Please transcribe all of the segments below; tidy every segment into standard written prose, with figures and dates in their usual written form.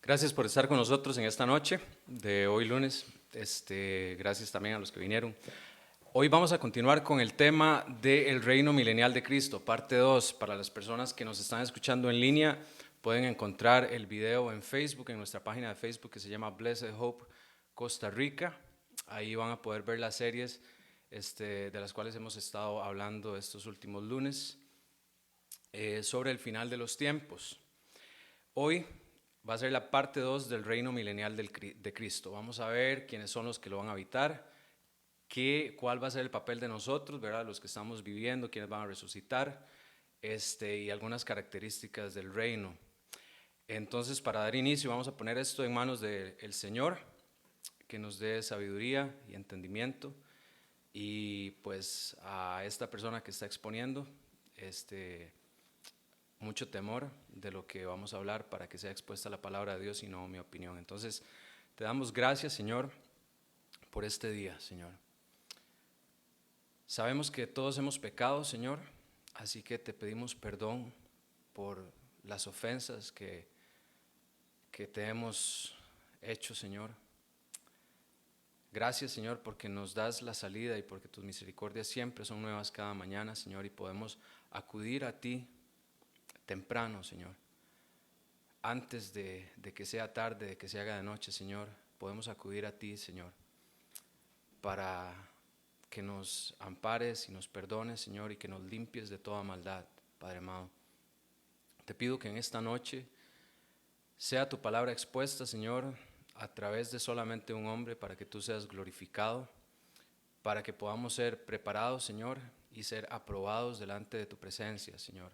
Gracias por estar con nosotros en esta noche de hoy lunes. Gracias también a los que vinieron. Hoy vamos a continuar con el tema del reino milenial de Cristo, parte 2. Para las personas que nos están escuchando en línea, pueden encontrar el video en Facebook, en nuestra página de Facebook que se llama Blessed Hope Costa Rica. Ahí van a poder ver las series de las cuales hemos estado hablando estos últimos lunes sobre el final de los tiempos. Hoy va a ser la parte 2 del reino milenial de Cristo. Vamos a ver quiénes son los que lo van a habitar, cuál va a ser el papel de nosotros, ¿verdad? Los que estamos viviendo, quiénes van a resucitar, y algunas características del reino. Entonces, para dar inicio, vamos a poner esto en manos del Señor, que nos dé sabiduría y entendimiento, y pues a esta persona que está exponiendo, mucho temor de lo que vamos a hablar para que sea expuesta la palabra de Dios y no mi opinión. Entonces, te damos gracias, Señor, por este día, Señor. Sabemos que todos hemos pecado, Señor, así que te pedimos perdón por las ofensas que te hemos hecho, Señor. Gracias, Señor, porque nos das la salida y porque tus misericordias siempre son nuevas cada mañana, Señor, y podemos acudir a ti temprano, Señor. Antes de que sea tarde, de que se haga de noche, Señor, podemos acudir a ti, Señor, para que nos ampares y nos perdones, Señor, y que nos limpies de toda maldad, Padre amado. Te pido que en esta noche sea tu palabra expuesta, Señor, a través de solamente un hombre, para que tú seas glorificado, para que podamos ser preparados, Señor, y ser aprobados delante de tu presencia, Señor.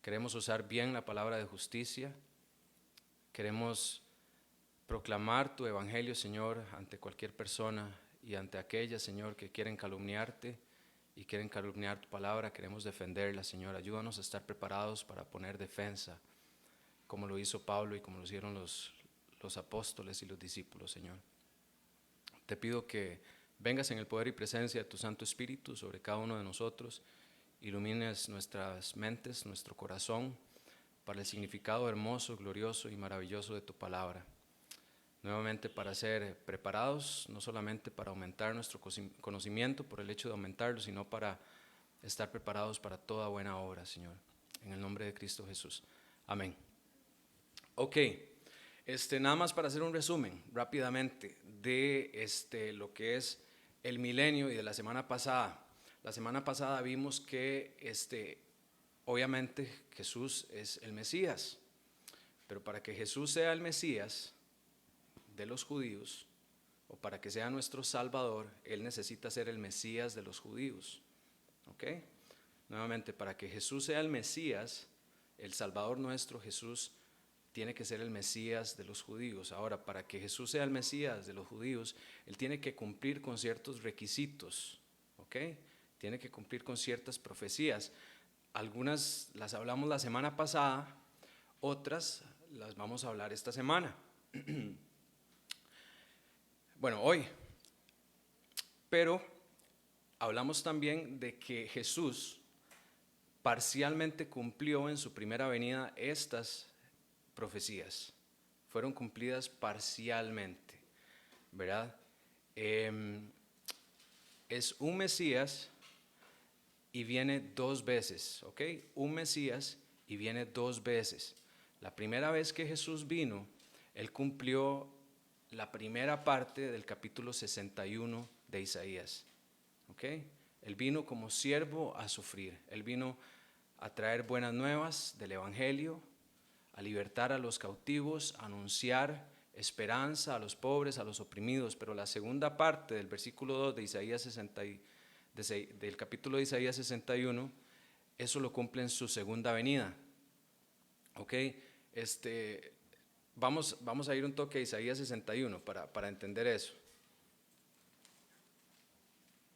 Queremos usar bien la palabra de justicia. Queremos proclamar tu evangelio, Señor, ante cualquier persona y ante aquellas, Señor, que quieren calumniarte y quieren calumniar tu palabra. Queremos defenderla, Señor. Ayúdanos a estar preparados para poner defensa, como lo hizo Pablo y como lo hicieron los apóstoles y los discípulos, Señor. Te pido que vengas en el poder y presencia de tu Santo Espíritu sobre cada uno de nosotros, ilumines nuestras mentes, nuestro corazón, para el significado hermoso, glorioso y maravilloso de tu palabra. Nuevamente para ser preparados, no solamente para aumentar nuestro conocimiento por el hecho de aumentarlo, sino para estar preparados para toda buena obra, Señor. En el nombre de Cristo Jesús. Amén. Ok, nada más para hacer un resumen rápidamente de lo que es el milenio y de la semana pasada. La semana pasada vimos que obviamente Jesús es el Mesías, pero para que Jesús sea el Mesías de los judíos, o para que sea nuestro Salvador, Él necesita ser el Mesías de los judíos. ¿Ok? Nuevamente, para que Jesús sea el Mesías, el Salvador nuestro, Jesús tiene que ser el Mesías de los judíos. Ahora, para que Jesús sea el Mesías de los judíos, Él tiene que cumplir con ciertos requisitos. ¿Ok? Tiene que cumplir con ciertas profecías. Algunas las hablamos la semana pasada, otras las vamos a hablar esta semana. Bueno, hoy. Pero hablamos también de que Jesús parcialmente cumplió en su primera venida estas profecías. Fueron cumplidas parcialmente, ¿verdad? Es un Mesías y viene dos veces, ¿ok? Un Mesías y viene dos veces. La primera vez que Jesús vino, Él cumplió la primera parte del capítulo 61 de Isaías, ¿ok? Él vino como siervo a sufrir. Él vino a traer buenas nuevas del Evangelio, a libertar a los cautivos, a anunciar esperanza a los pobres, a los oprimidos. Pero la segunda parte del versículo 2 de Isaías 60, del capítulo de Isaías 61, eso lo cumple en su segunda venida. ¿Ok? Vamos a ir un toque a Isaías 61 para entender eso,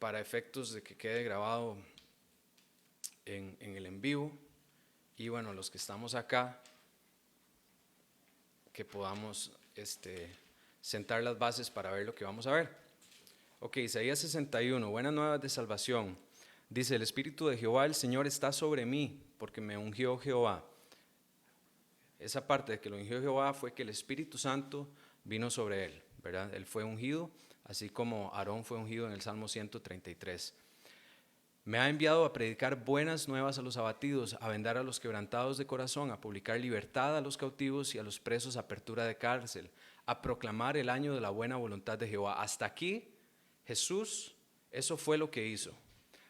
para efectos de que quede grabado en el en vivo, y bueno, los que estamos acá, que podamos sentar las bases para ver lo que vamos a ver. Ok, Isaías 61, buenas nuevas de salvación. Dice: el Espíritu de Jehová, el Señor, está sobre mí, porque me ungió Jehová. esa parte de que lo ungió Jehová fue que el Espíritu Santo vino sobre él, ¿verdad? Él fue ungido, así como Aarón fue ungido en el Salmo 133. Me ha enviado a predicar buenas nuevas a los abatidos, a vendar a los quebrantados de corazón, a publicar libertad a los cautivos y a los presos apertura de cárcel, a proclamar el año de la buena voluntad de Jehová. Hasta aquí, Jesús, eso fue lo que hizo.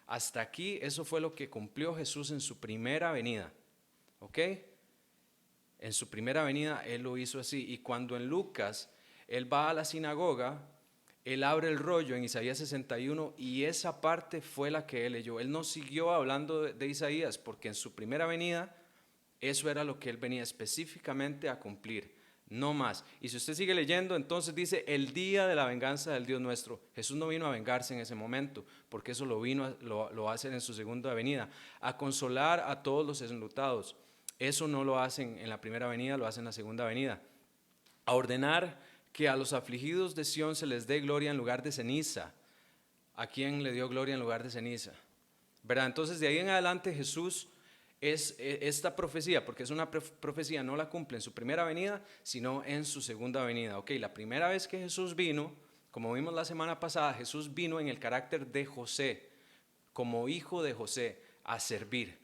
Hasta aquí, eso fue lo que cumplió Jesús en su primera venida. ¿Ok? En su primera venida, Él lo hizo así. Y cuando en Lucas, Él va a la sinagoga, Él abre el rollo en Isaías 61 y esa parte fue la que Él leyó. Él no siguió hablando de Isaías porque en su primera venida, eso era lo que Él venía específicamente a cumplir. No más. Y si usted sigue leyendo, entonces dice el día de la venganza del Dios nuestro. Jesús no vino a vengarse en ese momento, porque eso lo va a hacer en su segunda venida, a consolar a todos los enlutados. Eso no lo hacen en la primera venida, lo hacen en la segunda venida. A ordenar que a los afligidos de Sión se les dé gloria en lugar de ceniza. ¿A quién le dio gloria en lugar de ceniza? ¿Verdad? Entonces de ahí en adelante Jesús es esta profecía, porque es una profecía, no la cumple en su primera venida, sino en su segunda venida. Ok, la primera vez que Jesús vino, como vimos la semana pasada, Jesús vino en el carácter de José, como hijo de José, a servir.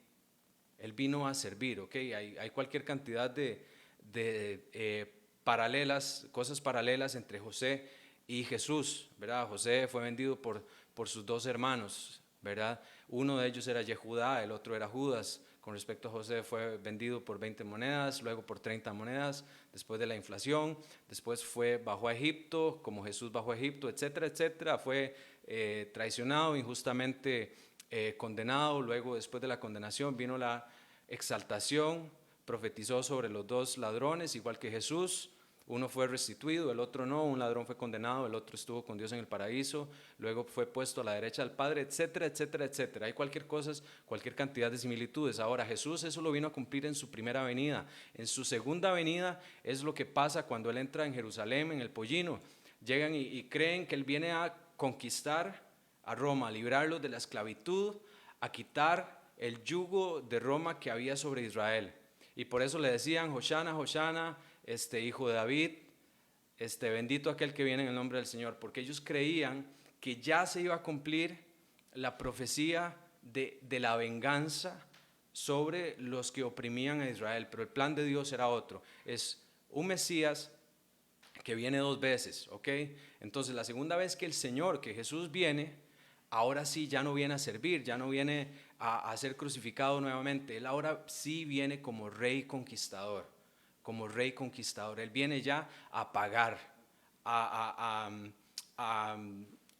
Él vino a servir, ok, hay cualquier cantidad de paralelas, cosas paralelas entre José y Jesús, ¿verdad? José fue vendido por sus dos hermanos, ¿verdad? Uno de ellos era Yehudá, el otro era Judas. Con respecto a José, fue vendido por 20 monedas, luego por 30 monedas, después de la inflación, después bajó a Egipto, como Jesús bajó a Egipto, etcétera, etcétera, fue traicionado, injustamente condenado, luego después de la condenación vino la exaltación, profetizó sobre los dos ladrones, igual que Jesús. Uno fue restituido, el otro no, un ladrón fue condenado, el otro estuvo con Dios en el paraíso, luego fue puesto a la derecha del Padre, etcétera, etcétera, etcétera. Hay cualquier cantidad de similitudes. Ahora, Jesús eso lo vino a cumplir en su primera venida. En su segunda venida es lo que pasa cuando Él entra en Jerusalén, en el pollino. Llegan y creen que Él viene a conquistar a Roma, a librarlos de la esclavitud, a quitar el yugo de Roma que había sobre Israel. Y por eso le decían, Hosanna, Hosanna, hijo de David, bendito aquel que viene en el nombre del Señor, porque ellos creían que ya se iba a cumplir la profecía de la venganza sobre los que oprimían a Israel, pero el plan de Dios era otro, es un Mesías que viene dos veces, ¿ok? Entonces la segunda vez que el Señor, que Jesús viene, ahora sí ya no viene a servir, ya no viene a ser crucificado nuevamente, Él ahora sí viene como rey conquistador, como rey conquistador. Él viene ya a pagar, a, a,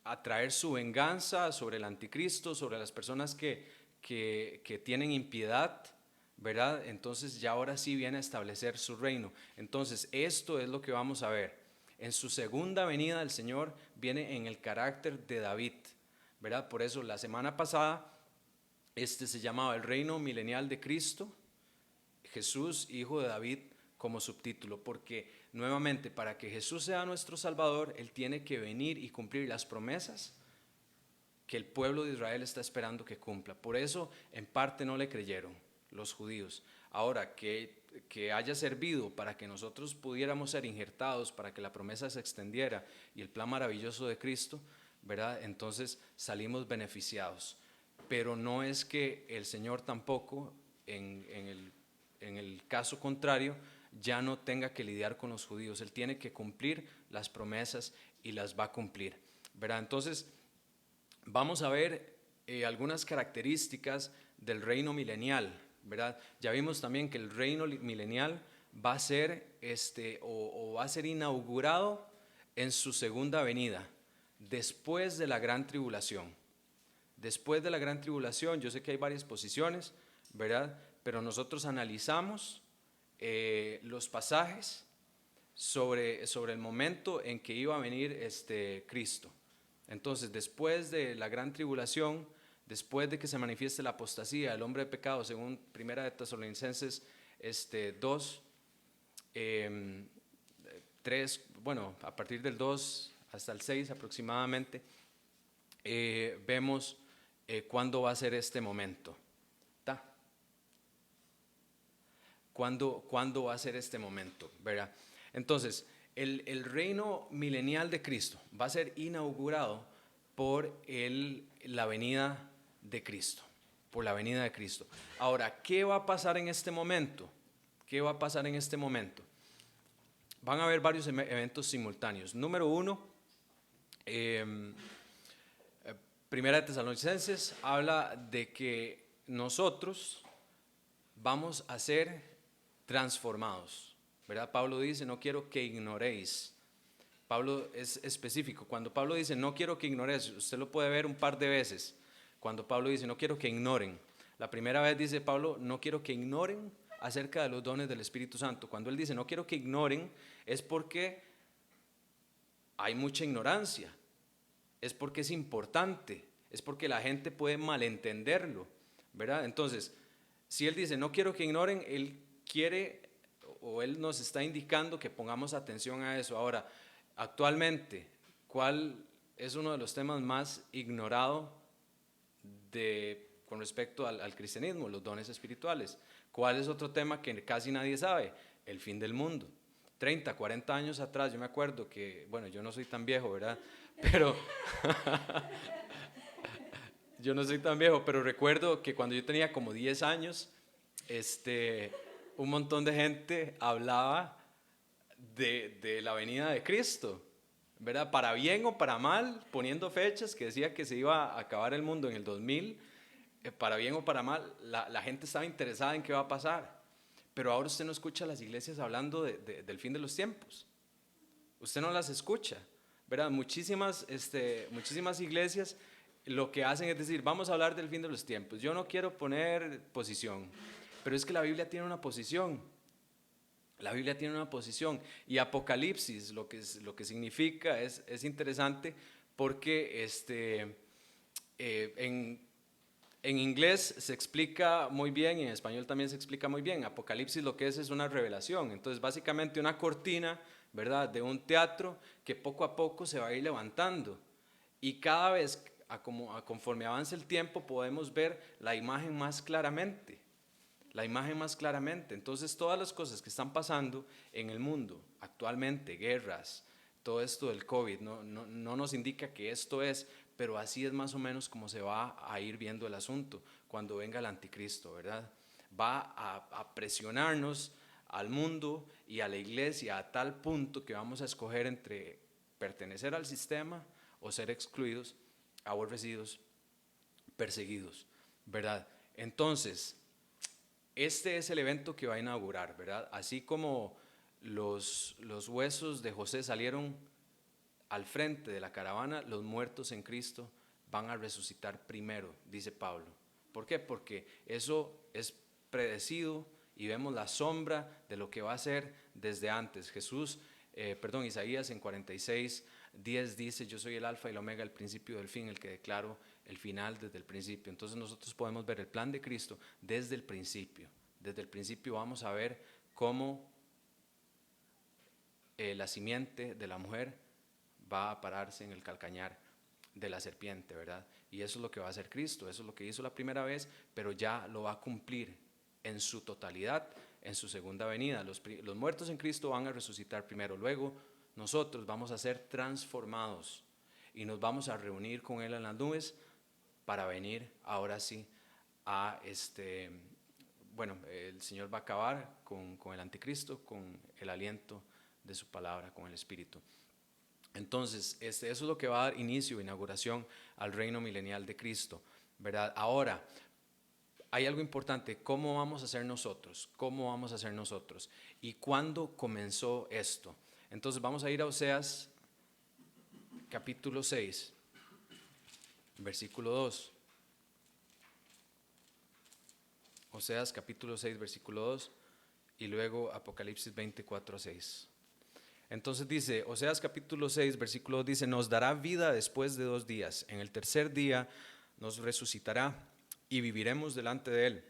a traer su venganza sobre el anticristo, sobre las personas que tienen impiedad, ¿verdad? Entonces ya ahora sí viene a establecer su reino. Entonces esto es lo que vamos a ver. En su segunda venida el Señor viene en el carácter de David, ¿verdad? Por eso la semana pasada se llamaba el reino milenial de Cristo, Jesús, hijo de David, como subtítulo, porque nuevamente para que Jesús sea nuestro Salvador, Él tiene que venir y cumplir las promesas que el pueblo de Israel está esperando que cumpla. Por eso en parte no le creyeron los judíos. Ahora que haya servido para que nosotros pudiéramos ser injertados, para que la promesa se extendiera y el plan maravilloso de Cristo, ¿verdad? Entonces salimos beneficiados. Pero no es que el Señor tampoco en el caso contrario ya no tenga que lidiar con los judíos. Él tiene que cumplir las promesas y las va a cumplir, ¿verdad? Entonces vamos a ver algunas características del reino milenial, ¿verdad? Ya vimos también que el reino milenial va a ser va a ser inaugurado en su segunda venida, después de la gran tribulación. Después de la gran tribulación, yo sé que hay varias posiciones, ¿verdad? Pero nosotros analizamos los pasajes sobre el momento en que iba a venir Cristo. Entonces, después de la gran tribulación, después de que se manifieste la apostasía, el hombre de pecado, según Primera de Tesalonicenses 2, 3, bueno, a partir del 2 hasta el 6 aproximadamente, vemos cuándo va a ser este momento. ¿Cuándo va a ser este momento? ¿Verdad? Entonces, el reino milenial de Cristo va a ser inaugurado por la venida de Cristo, por la venida de Cristo. Ahora, ¿qué va a pasar en este momento? ¿Qué va a pasar en este momento? Van a haber varios eventos simultáneos. Número uno, Primera de Tesalonicenses habla de que nosotros vamos a ser transformados, ¿verdad? Pablo dice, no quiero que ignoréis. Pablo es específico. Cuando Pablo dice, no quiero que ignoréis, usted lo puede ver un par de veces. Cuando Pablo dice, no quiero que ignoren. La primera vez dice Pablo, no quiero que ignoren acerca de los dones del Espíritu Santo. Cuando él dice, no quiero que ignoren, es porque hay mucha ignorancia. Es porque es importante. Es porque la gente puede malentenderlo, ¿verdad? Entonces, si él dice, no quiero que ignoren, él quiere o él nos está indicando que pongamos atención a eso. Ahora, actualmente, ¿cuál es uno de los temas más ignorados con respecto al cristianismo? Los dones espirituales. ¿Cuál es otro tema que casi nadie sabe? El fin del mundo. 30, 40 años atrás, yo me acuerdo que, bueno, yo no soy tan viejo, ¿verdad? Pero yo no soy tan viejo, pero recuerdo que cuando yo tenía como 10 años, un montón de gente hablaba de la venida de Cristo, ¿verdad? Para bien o para mal, poniendo fechas que decía que se iba a acabar el mundo en el 2000, para bien o para mal, la gente estaba interesada en qué va a pasar. Pero ahora usted no escucha a las iglesias hablando del fin de los tiempos. Usted no las escucha, ¿verdad? Muchísimas iglesias lo que hacen es decir, vamos a hablar del fin de los tiempos. Yo no quiero poner posición, pero es que la Biblia tiene una posición. La Biblia tiene una posición. Y Apocalipsis, lo que significa, es interesante porque en inglés se explica muy bien y en español también se explica muy bien. Apocalipsis lo que es una revelación. Entonces, básicamente una cortina, ¿verdad?, de un teatro que poco a poco se va a ir levantando. Y cada vez, conforme avance el tiempo, podemos ver la imagen más claramente. La imagen más claramente. Entonces, todas las cosas que están pasando en el mundo actualmente, guerras, todo esto del COVID, no nos indica que esto es, pero así es más o menos como se va a ir viendo el asunto cuando venga el anticristo, ¿verdad? Va a presionarnos al mundo y a la iglesia a tal punto que vamos a escoger entre pertenecer al sistema o ser excluidos, aborrecidos, perseguidos, ¿verdad? Entonces, este es el evento que va a inaugurar, ¿verdad? Así como los huesos de José salieron al frente de la caravana, los muertos en Cristo van a resucitar primero, dice Pablo. ¿Por qué? Porque eso es predecido y vemos la sombra de lo que va a ser desde antes. Isaías en 46:10 dice, yo soy el alfa y el omega, el principio del fin, el que declaro el final desde el principio. Entonces nosotros podemos ver el plan de Cristo desde el principio. Desde el principio vamos a ver cómo la simiente de la mujer va a pararse en el calcañar de la serpiente, ¿verdad? Y eso es lo que va a hacer Cristo, eso es lo que hizo la primera vez, pero ya lo va a cumplir en su totalidad en su segunda venida. Los muertos en Cristo van a resucitar primero, luego nosotros vamos a ser transformados y nos vamos a reunir con Él en las nubes para venir ahora sí a el Señor va a acabar con el anticristo, con el aliento de su palabra, con el Espíritu. Entonces, eso es lo que va a dar inicio, inauguración al reino milenial de Cristo, ¿verdad? Ahora, hay algo importante, ¿cómo vamos a ser nosotros? ¿Cómo vamos a ser nosotros? ¿Y cuándo comenzó esto? Entonces vamos a ir a Oseas capítulo 6, versículo 2. Oseas capítulo 6, versículo 2 y luego Apocalipsis 24:6. Entonces dice, Oseas capítulo 6, versículo 2 dice, nos dará vida después de 2 días. En el tercer día nos resucitará y viviremos delante de Él.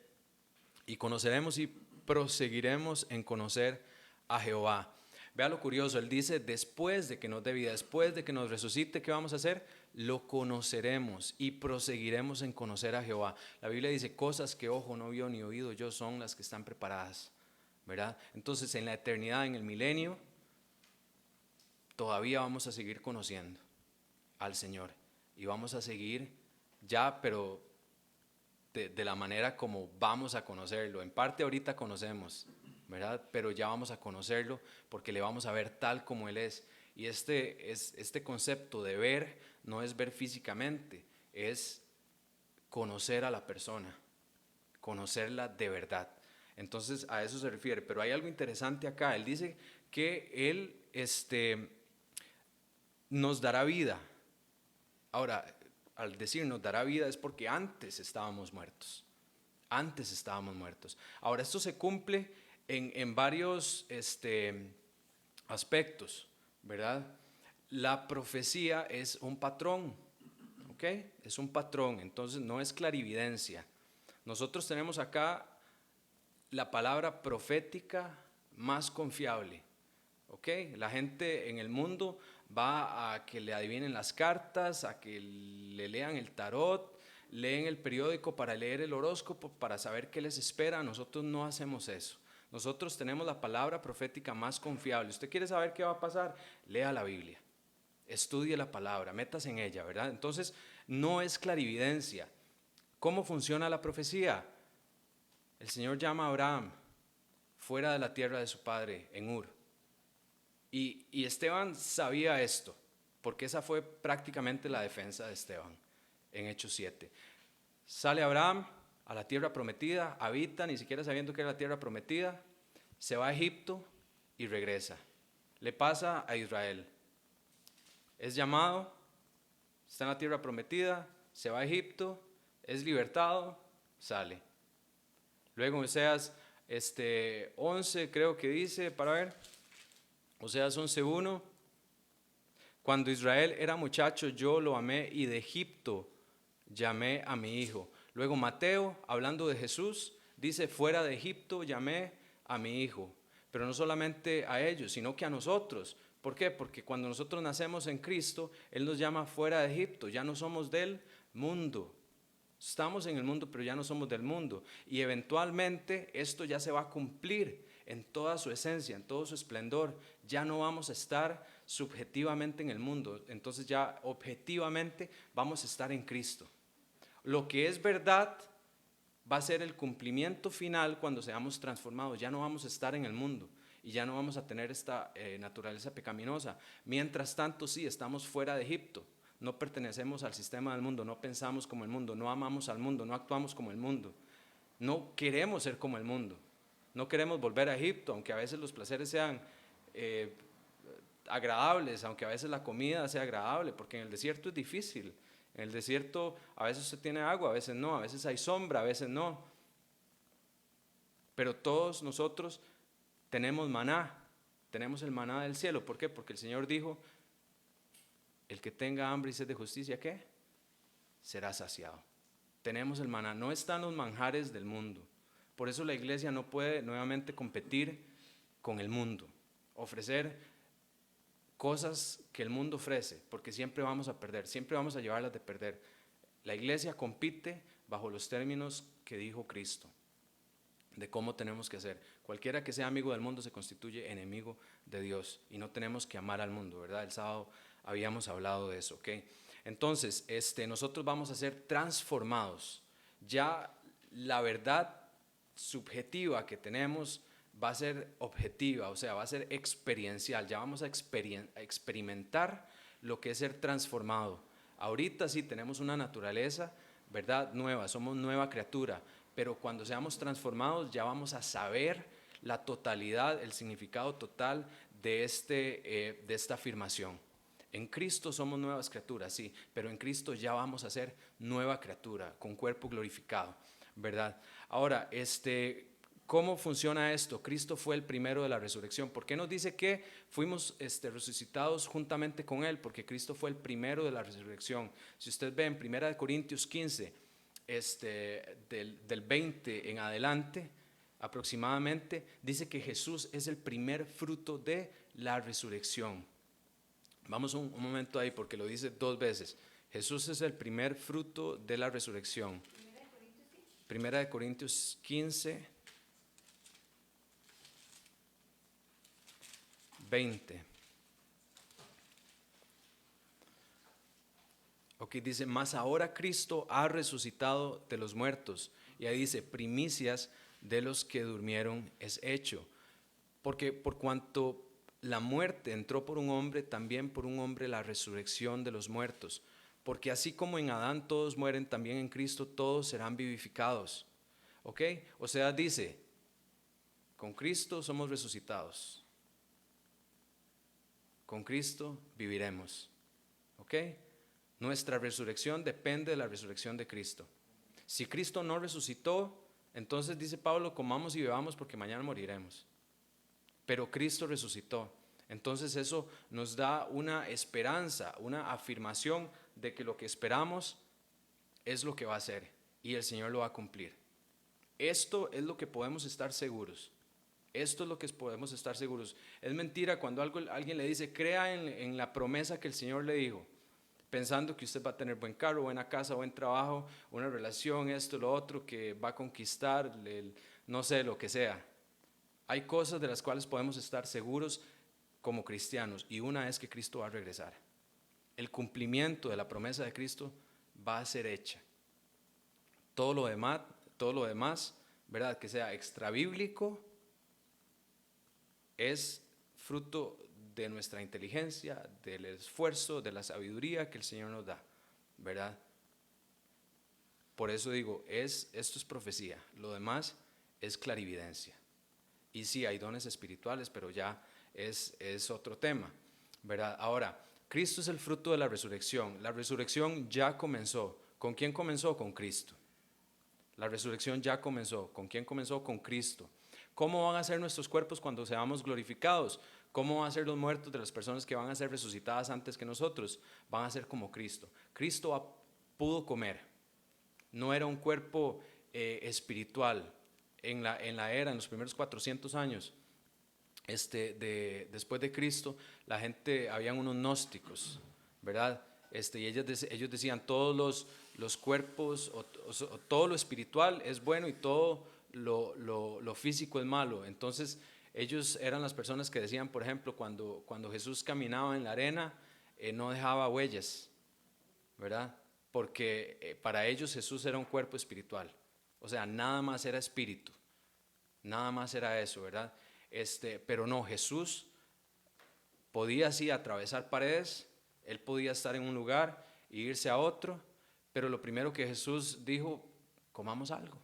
Y conoceremos y proseguiremos en conocer a Jehová. Vea lo curioso, Él dice, después de que nos dé vida, después de que nos resucite, ¿qué vamos a hacer? Lo conoceremos y proseguiremos en conocer a Jehová. La Biblia dice, cosas que ojo no vio ni oído yo son las que están preparadas ¿verdad? Entonces en la eternidad, en el milenio, todavía vamos a seguir conociendo al Señor y vamos a seguir ya, pero de la manera como vamos a conocerlo. En parte ahorita conocemos, ¿verdad? Pero ya vamos a conocerlo porque le vamos a ver tal como Él es. Y este concepto de ver no es ver físicamente, es conocer a la persona, conocerla de verdad. Entonces a eso se refiere. Pero hay algo interesante acá. Él dice que Él nos dará vida. Ahora, al decir nos dará vida es porque antes estábamos muertos. Antes estábamos muertos. Ahora, esto se cumple en varios aspectos, ¿verdad? La profecía es un patrón, ¿ok? Es un patrón, entonces no es clarividencia. Nosotros tenemos acá la palabra profética más confiable, ¿ok? La gente en el mundo va a que le adivinen las cartas, a que le lean el tarot, leen el periódico para leer el horóscopo, para saber qué les espera. Nosotros no hacemos eso. Nosotros tenemos la palabra profética más confiable. ¿Usted quiere saber qué va a pasar? Lea la Biblia, estudie la palabra, métase en ella, ¿verdad? Entonces, no es clarividencia. ¿Cómo funciona la profecía? El Señor llama a Abraham fuera de la tierra de su padre, en Ur. Y Esteban sabía esto, porque esa fue prácticamente la defensa de Esteban en Hechos 7. Sale Abraham a la tierra prometida, habita, ni siquiera sabiendo que era la tierra prometida, se va a Egipto y regresa. Le pasa a Israel. Es llamado, está en la tierra prometida, se va a Egipto, es libertado, sale. Luego en Oseas 11 creo que dice, para ver, Oseas 11:1, cuando Israel era muchacho yo lo amé y de Egipto llamé a mi hijo. Luego Mateo, hablando de Jesús, dice, fuera de Egipto llamé a mi hijo. Pero no solamente a ellos, sino que a nosotros. ¿Por qué? Porque cuando nosotros nacemos en Cristo, Él nos llama fuera de Egipto, ya no somos del mundo. Estamos en el mundo, pero ya no somos del mundo. Y eventualmente esto ya se va a cumplir en toda su esencia, en todo su esplendor. Ya no vamos a estar subjetivamente en el mundo, entonces ya objetivamente vamos a estar en Cristo. Lo que es verdad va a ser el cumplimiento final cuando seamos transformados. Ya no vamos a estar en el mundo y ya no vamos a tener esta naturaleza pecaminosa. Mientras tanto, sí, estamos fuera de Egipto. No pertenecemos al sistema del mundo, no pensamos como el mundo, no amamos al mundo, no actuamos como el mundo. No queremos ser como el mundo. No queremos volver a Egipto, aunque a veces los placeres sean agradables, aunque a veces la comida sea agradable, porque en el desierto es difícil. En el desierto a veces usted tiene agua, a veces no, a veces hay sombra, a veces no. Pero todos nosotros tenemos maná, tenemos el maná del cielo. ¿Por qué? Porque el Señor dijo, el que tenga hambre y sed de justicia, ¿qué? Será saciado. Tenemos el maná, no están los manjares del mundo. Por eso la iglesia no puede nuevamente competir con el mundo, ofrecer cosas que el mundo ofrece, porque siempre vamos a perder, siempre vamos a llevarlas de perder. La iglesia compite bajo los términos que dijo Cristo, de cómo tenemos que hacer. Cualquiera que sea amigo del mundo se constituye enemigo de Dios y no tenemos que amar al mundo, ¿verdad? El sábado habíamos hablado de eso, ¿ok? Entonces, nosotros vamos a ser transformados. Ya la verdad subjetiva que tenemos va a ser objetiva, o sea, va a ser experiencial. Ya vamos a experimentar lo que es ser transformado. Ahorita sí tenemos una naturaleza, ¿verdad? Nueva, somos nueva criatura, pero cuando seamos transformados ya vamos a saber la totalidad, el significado total de esta afirmación. En Cristo somos nuevas criaturas, sí, pero en Cristo ya vamos a ser nueva criatura, con cuerpo glorificado, ¿verdad? Ahora, ¿cómo funciona esto? Cristo fue el primero de la resurrección. ¿Por qué nos dice que fuimos resucitados juntamente con Él? Porque Cristo fue el primero de la resurrección. Si usted ve en 1 Corintios 15, del 20 en adelante, aproximadamente, dice que Jesús es el primer fruto de la resurrección. Vamos un momento ahí porque lo dice dos veces. Jesús es el primer fruto de la resurrección. 1 Corintios 15. 20. Ok, dice, mas ahora Cristo ha resucitado de los muertos. Y ahí dice, primicias de los que durmieron es hecho. Porque por cuanto la muerte entró por un hombre, también por un hombre la resurrección de los muertos. Porque así como en Adán todos mueren, también en Cristo todos serán vivificados. ¿Ok? O sea, dice, con Cristo somos resucitados. Con Cristo viviremos. ¿Ok? Nuestra resurrección depende de la resurrección de Cristo. Si Cristo no resucitó, entonces dice Pablo, comamos y bebamos porque mañana moriremos. Pero Cristo resucitó. Entonces eso nos da una esperanza, una afirmación de que lo que esperamos es lo que va a ser y el Señor lo va a cumplir. Esto es lo que podemos estar seguros. Esto es lo que podemos estar seguros. Es mentira cuando alguien le dice, crea en la promesa que el Señor le dijo, pensando que usted va a tener buen carro, buena casa, buen trabajo, una relación, esto, lo otro, que va a conquistar, no sé, lo que sea. Hay cosas de las cuales podemos estar seguros como cristianos y una es que Cristo va a regresar. El cumplimiento de la promesa de Cristo va a ser hecha. Todo lo demás, ¿verdad? Que sea extrabíblico, es fruto de nuestra inteligencia, del esfuerzo, de la sabiduría que el Señor nos da, ¿verdad? Por eso digo, esto es profecía, lo demás es clarividencia. Y sí, hay dones espirituales, pero ya es otro tema, ¿verdad? Ahora, Cristo es el fruto de la resurrección. La resurrección ya comenzó. ¿Con quién comenzó? Con Cristo. La resurrección ya comenzó. ¿Con quién comenzó? Con Cristo. ¿Cómo van a ser nuestros cuerpos cuando seamos glorificados? ¿Cómo van a ser los muertos de las personas que van a ser resucitadas antes que nosotros? Van a ser como Cristo. Cristo pudo comer. No era un cuerpo espiritual. En los primeros 400 años después de Cristo, la gente, habían unos gnósticos, ¿verdad? Y ellos decían, todos los cuerpos, o todo lo espiritual es bueno y todo lo físico es malo. Entonces, ellos eran las personas que decían, por ejemplo, cuando Jesús caminaba en la arena, no dejaba huellas, ¿verdad? Porque para ellos Jesús era un cuerpo espiritual. O sea, nada más era espíritu. Nada más era eso, ¿verdad? Pero no, Jesús podía así atravesar paredes, él podía estar en un lugar e irse a otro, pero lo primero que Jesús dijo, comamos algo.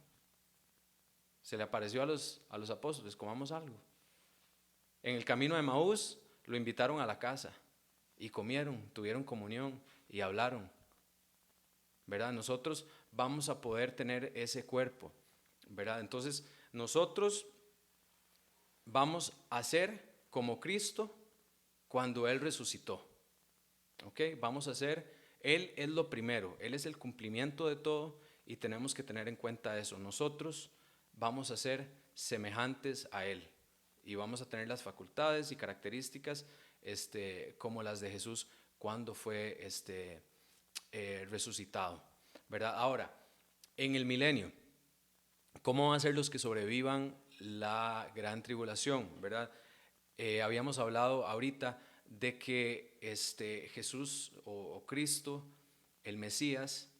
Se le apareció a los apóstoles, comamos algo. En el camino de Maús lo invitaron a la casa y comieron, tuvieron comunión y hablaron, ¿verdad? Nosotros vamos a poder tener ese cuerpo, ¿verdad? Entonces, nosotros vamos a ser como Cristo cuando Él resucitó. ¿Ok? Vamos a ser, Él es lo primero, Él es el cumplimiento de todo y tenemos que tener en cuenta eso. Nosotros vamos a ser semejantes a Él y vamos a tener las facultades y características como las de Jesús cuando fue resucitado, ¿verdad? Ahora, en el milenio, ¿cómo van a ser los que sobrevivan la gran tribulación, verdad? Habíamos hablado ahorita de que Jesús o Cristo, el Mesías,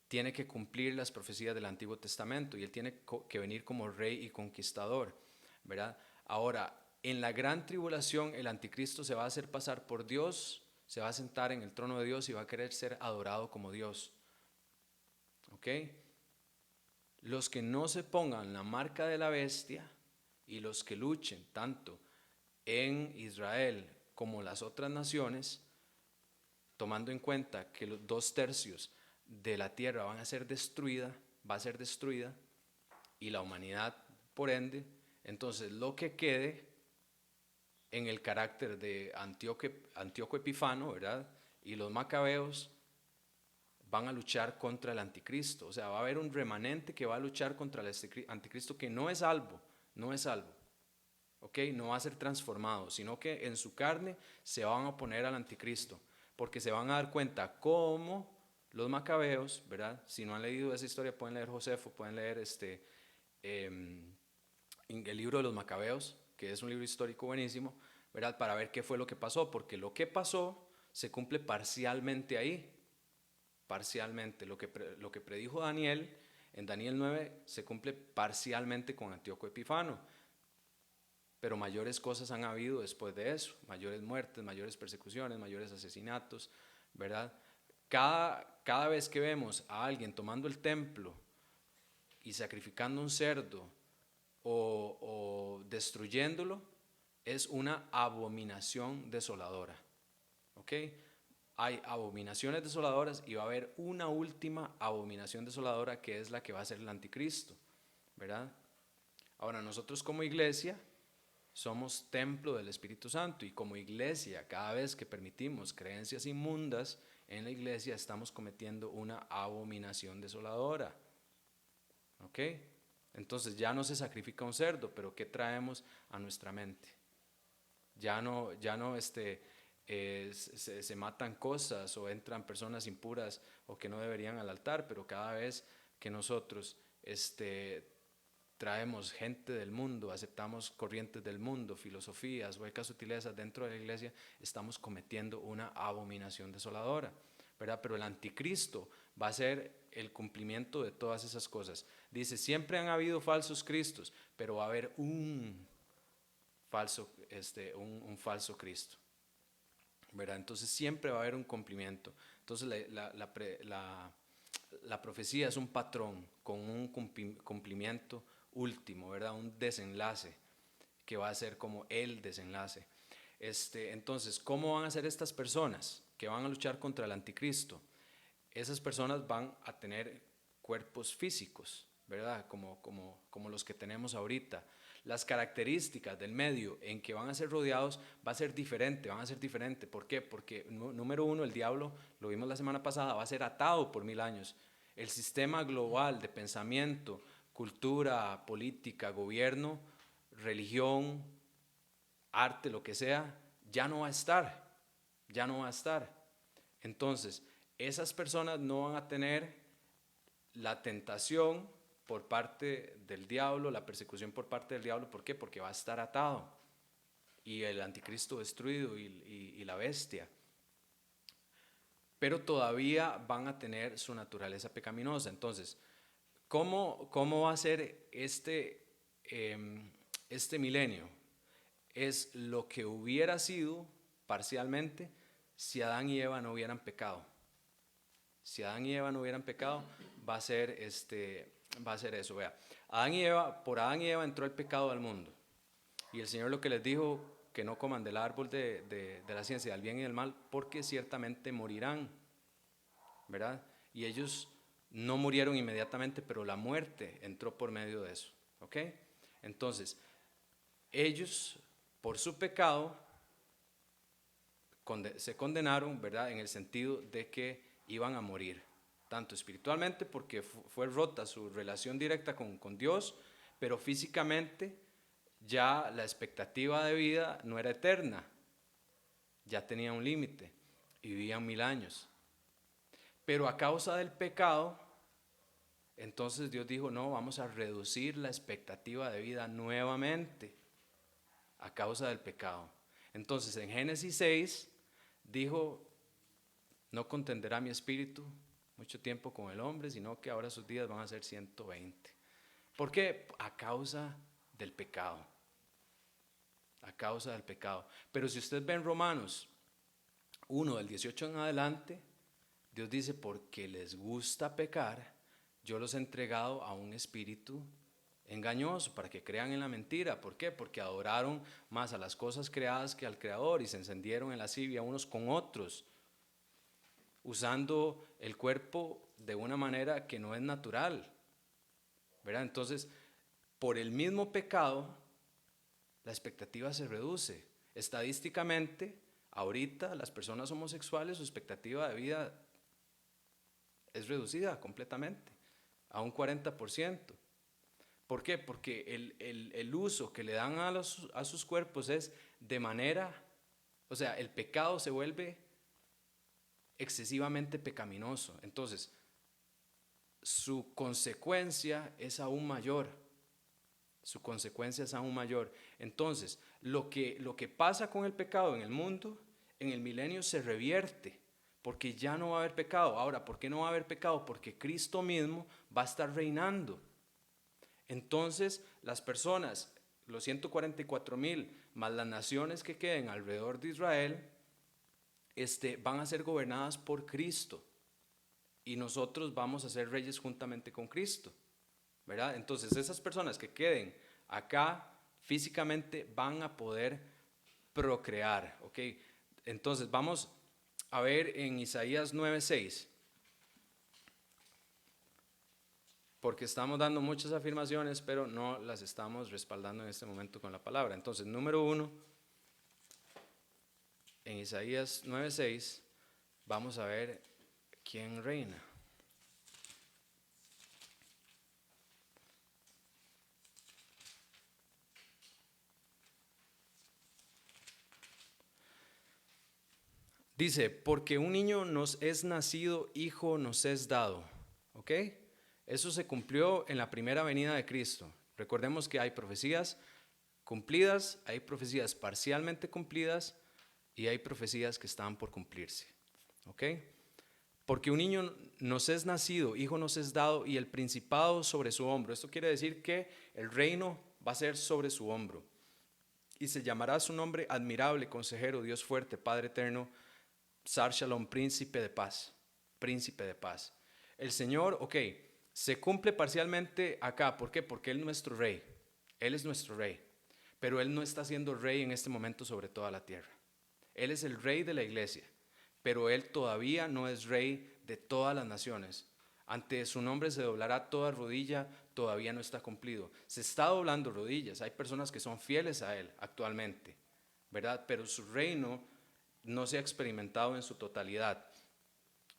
tiene que cumplir las profecías del Antiguo Testamento y él tiene que venir como rey y conquistador, ¿verdad? Ahora, en la gran tribulación el anticristo se va a hacer pasar por Dios, se va a sentar en el trono de Dios y va a querer ser adorado como Dios, ¿ok? Los que no se pongan la marca de la bestia y los que luchen tanto en Israel como las otras naciones, tomando en cuenta que los 2/3 de la tierra va a ser destruida y la humanidad por ende, entonces lo que quede en el carácter de Antíoco Epifano, ¿verdad? Y los macabeos van a luchar contra el anticristo, o sea, va a haber un remanente que va a luchar contra el anticristo que no es salvo, ¿ok? No va a ser transformado, sino que en su carne se van a oponer al anticristo, porque se van a dar cuenta cómo los macabeos, ¿verdad? Si no han leído esa historia, pueden leer Josefo, pueden leer el libro de los macabeos, que es un libro histórico buenísimo, ¿verdad? Para ver qué fue lo que pasó, porque lo que pasó se cumple parcialmente ahí, parcialmente. Lo que predijo Daniel en Daniel 9 se cumple parcialmente con Antíoco Epifano, pero mayores cosas han habido después de eso, mayores muertes, mayores persecuciones, mayores asesinatos, ¿verdad? Cada vez que vemos a alguien tomando el templo y sacrificando un cerdo o destruyéndolo, es una abominación desoladora, ¿ok? Hay abominaciones desoladoras y va a haber una última abominación desoladora que es la que va a ser el anticristo, ¿verdad? Ahora, nosotros como iglesia somos templo del Espíritu Santo y como iglesia, cada vez que permitimos creencias inmundas en la iglesia, estamos cometiendo una abominación desoladora, ¿ok? Entonces ya no se sacrifica un cerdo, pero ¿qué traemos a nuestra mente? Ya no se matan cosas o entran personas impuras o que no deberían al altar, pero cada vez que nosotros traemos gente del mundo, aceptamos corrientes del mundo, filosofías, huecas sutilezas dentro de la iglesia, estamos cometiendo una abominación desoladora, ¿verdad? Pero el anticristo va a ser el cumplimiento de todas esas cosas. Dice, siempre han habido falsos cristos, pero va a haber un falso Cristo, ¿verdad? Entonces siempre va a haber un cumplimiento. Entonces la profecía es un patrón con un cumplimiento último, ¿verdad? Un desenlace que va a ser como el desenlace. Entonces, ¿cómo van a ser estas personas que van a luchar contra el anticristo? Esas personas van a tener cuerpos físicos, ¿verdad? Como los que tenemos ahorita. Las características del medio en que van a ser rodeados van a ser diferentes. ¿Por qué? Porque número uno, el diablo, lo vimos la semana pasada, va a ser atado por 1000 años. El sistema global de pensamiento, cultura, política, gobierno, religión, arte, lo que sea, ya no va a estar. Entonces, esas personas no van a tener la tentación por parte del diablo, la persecución por parte del diablo. ¿Por qué? Porque va a estar atado y el anticristo destruido y la bestia. Pero todavía van a tener su naturaleza pecaminosa. Entonces, ¿cómo va a ser este milenio? Es lo que hubiera sido parcialmente si Adán y Eva no hubieran pecado. Si Adán y Eva no hubieran pecado, va a ser eso. Vea, por Adán y Eva entró el pecado al mundo. Y el Señor lo que les dijo, que no coman del árbol de la ciencia del bien y del mal, porque ciertamente morirán, ¿verdad? Y ellos no murieron inmediatamente, pero la muerte entró por medio de eso, ¿ok? Entonces, ellos, por su pecado, se condenaron, ¿verdad? En el sentido de que iban a morir, tanto espiritualmente porque fue rota su relación directa con Dios, pero físicamente ya la expectativa de vida no era eterna, ya tenía un límite y vivían 1000 años. Pero a causa del pecado, entonces Dios dijo, no, vamos a reducir la expectativa de vida nuevamente a causa del pecado. Entonces en Génesis 6 dijo, no contenderá mi espíritu mucho tiempo con el hombre, sino que ahora sus días van a ser 120. ¿Por qué? A causa del pecado. A causa del pecado. Pero si usted ve en Romanos 1, del 18 en adelante, Dios dice, porque les gusta pecar, yo los he entregado a un espíritu engañoso para que crean en la mentira. ¿Por qué? Porque adoraron más a las cosas creadas que al Creador y se encendieron en lascivia unos con otros, usando el cuerpo de una manera que no es natural, ¿verdad? Entonces, por el mismo pecado, la expectativa se reduce. Estadísticamente, ahorita las personas homosexuales, su expectativa de vida es reducida completamente, a un 40%. ¿Por qué? Porque el uso que le dan a sus cuerpos es de manera, o sea, el pecado se vuelve excesivamente pecaminoso. Entonces, su consecuencia es aún mayor. su consecuencia es aún mayor. Entonces, lo que pasa con el pecado en el mundo, en el milenio se revierte, porque ya no va a haber pecado. Ahora, ¿por qué no va a haber pecado? Porque Cristo mismo va a estar reinando. Entonces, las personas, los 144,000, más las naciones que queden alrededor de Israel, van a ser gobernadas por Cristo. Y nosotros vamos a ser reyes juntamente con Cristo, ¿verdad? Entonces, esas personas que queden acá físicamente van a poder procrear, ¿ok? Entonces, vamos a ver en Isaías 9:6, porque estamos dando muchas afirmaciones, pero no las estamos respaldando en este momento con la palabra. Entonces, número 1, en Isaías 9:6, vamos a ver quién reina. Dice, porque un niño nos es nacido, hijo nos es dado. ¿Ok? Eso se cumplió en la primera venida de Cristo. Recordemos que hay profecías cumplidas, hay profecías parcialmente cumplidas y hay profecías que están por cumplirse. ¿Ok? Porque un niño nos es nacido, hijo nos es dado y el principado sobre su hombro. Esto quiere decir que el reino va a ser sobre su hombro. Y se llamará su nombre admirable, consejero, Dios fuerte, Padre eterno, Sar Shalom, príncipe de paz, príncipe de paz. El Señor, ok, se cumple parcialmente acá. ¿Por qué? Porque Él es nuestro rey. Él es nuestro rey. Pero Él no está siendo rey en este momento sobre toda la tierra. Él es el rey de la iglesia, pero Él todavía no es rey de todas las naciones. Ante su nombre se doblará toda rodilla, todavía no está cumplido. Se está doblando rodillas. Hay personas que son fieles a Él actualmente, ¿verdad? Pero su reino no se ha experimentado en su totalidad,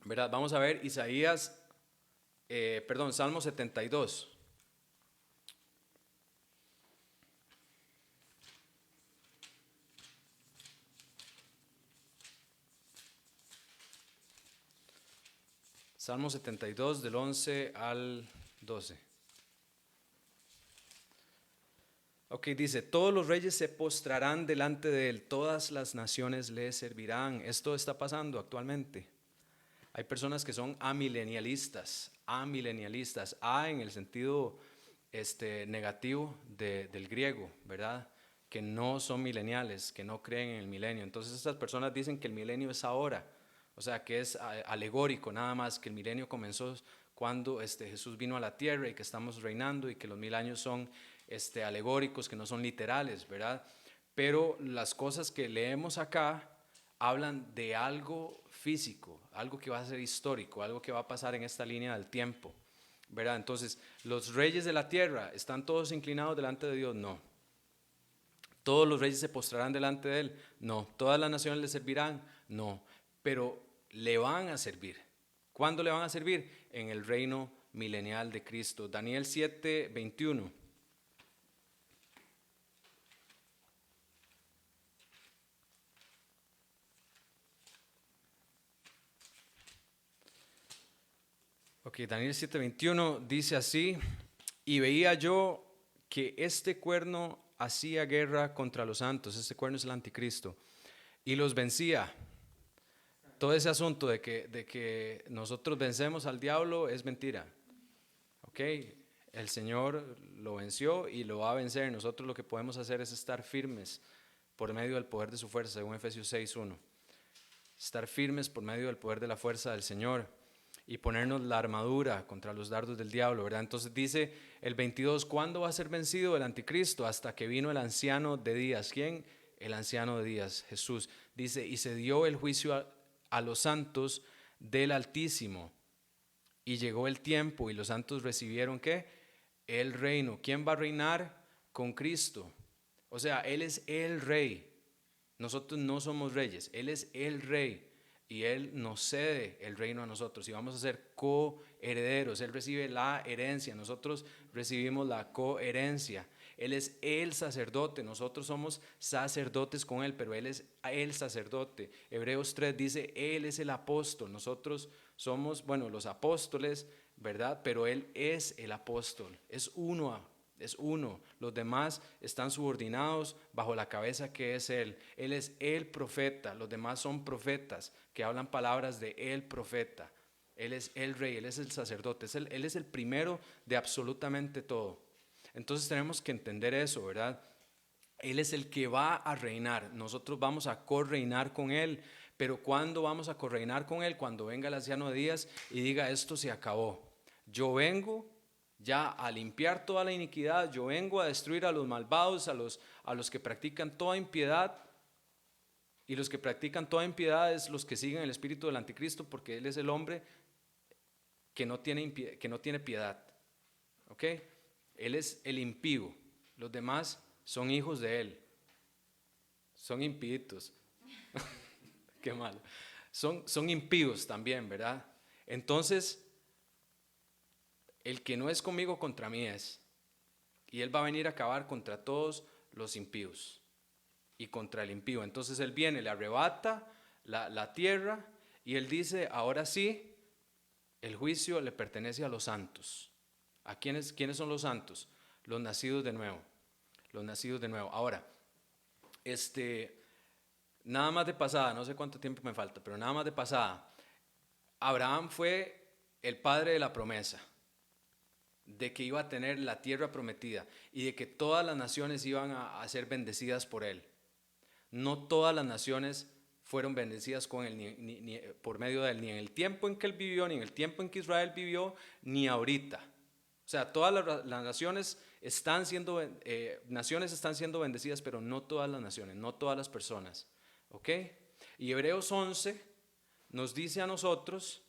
¿verdad? Vamos a ver Salmo 72. Salmo 72 del 11 al 12. Ok, dice, todos los reyes se postrarán delante de él, todas las naciones le servirán. Esto está pasando actualmente. Hay personas que son amilenialistas, a en el sentido negativo del griego, ¿verdad? Que no son mileniales, que no creen en el milenio. Entonces estas personas dicen que el milenio es ahora, o sea, que es alegórico nada más, que el milenio comenzó cuando Jesús vino a la tierra y que estamos reinando y que los 1000 años son alegóricos, que no son literales, ¿verdad? Pero las cosas que leemos acá hablan de algo físico, algo que va a ser histórico, algo que va a pasar en esta línea del tiempo, ¿verdad? Entonces, ¿los reyes de la tierra están todos inclinados delante de Dios? No. ¿Todos los reyes se postrarán delante de Él? No. ¿Todas las naciones le servirán? No. Pero le van a servir. ¿Cuándo le van a servir? En el reino milenial de Cristo. Daniel 7:21. Ok, Daniel 7:21 dice así, y veía yo que este cuerno hacía guerra contra los santos, este cuerno es el anticristo, y los vencía. Todo ese asunto de que nosotros vencemos al diablo es mentira. Ok, el Señor lo venció y lo va a vencer. Nosotros lo que podemos hacer es estar firmes por medio del poder de su fuerza, según Efesios 6:1. Estar firmes por medio del poder de la fuerza del Señor y ponernos la armadura contra los dardos del diablo, ¿verdad? Entonces dice el 22, ¿cuándo va a ser vencido el anticristo? Hasta que vino el anciano de días. ¿Quién? El anciano de días, Jesús. Dice, y se dio el juicio a los santos del Altísimo. Y llegó el tiempo y los santos recibieron ¿qué? El reino. ¿Quién va a reinar? Con Cristo. O sea, Él es el rey. Nosotros no somos reyes, Él es el rey y Él nos cede el reino a nosotros y vamos a ser coherederos. Él recibe la herencia, nosotros recibimos la coherencia. Él es el sacerdote, nosotros somos sacerdotes con Él, pero Él es el sacerdote. Hebreos 3 dice, Él es el apóstol, nosotros somos, bueno, los apóstoles, ¿verdad? Pero Él es el apóstol, es uno es uno. Los demás están subordinados bajo la cabeza que es Él. Él es el profeta, los demás son profetas que hablan palabras de el profeta. Él es el rey, Él es el sacerdote, Él es el primero de absolutamente todo. Entonces tenemos que entender eso, ¿verdad? Él es el que va a reinar, nosotros vamos a correinar con Él, pero ¿cuándo vamos a correinar con Él? Cuando venga el anciano de días y diga, esto se acabó. Yo vengo ya a limpiar toda la iniquidad, yo vengo a destruir a los malvados, a los que practican toda impiedad, y los que practican toda impiedad es los que siguen el espíritu del anticristo, porque él es el hombre que no tiene piedad, ¿ok? Él es el impío, los demás son hijos de él, son impíos, qué malo, son impíos también, ¿verdad? Entonces, el que no es conmigo contra mí es, y él va a venir a acabar contra todos los impíos y contra el impío. Entonces él viene, le arrebata la tierra y él dice, ahora sí, el juicio le pertenece a los santos. ¿A quiénes son los santos? Los nacidos de nuevo, los nacidos de nuevo. Ahora, nada más de pasada, no sé cuánto tiempo me falta, pero nada más de pasada, Abraham fue el padre de la promesa, de que iba a tener la tierra prometida y de que todas las naciones iban a ser bendecidas por él. No todas las naciones fueron bendecidas con él, ni por medio de él, ni en el tiempo en que él vivió, ni en el tiempo en que Israel vivió, ni ahorita. O sea, todas las naciones están siendo bendecidas, pero no todas las naciones, no todas las personas. ¿Ok? Y Hebreos 11 nos dice a nosotros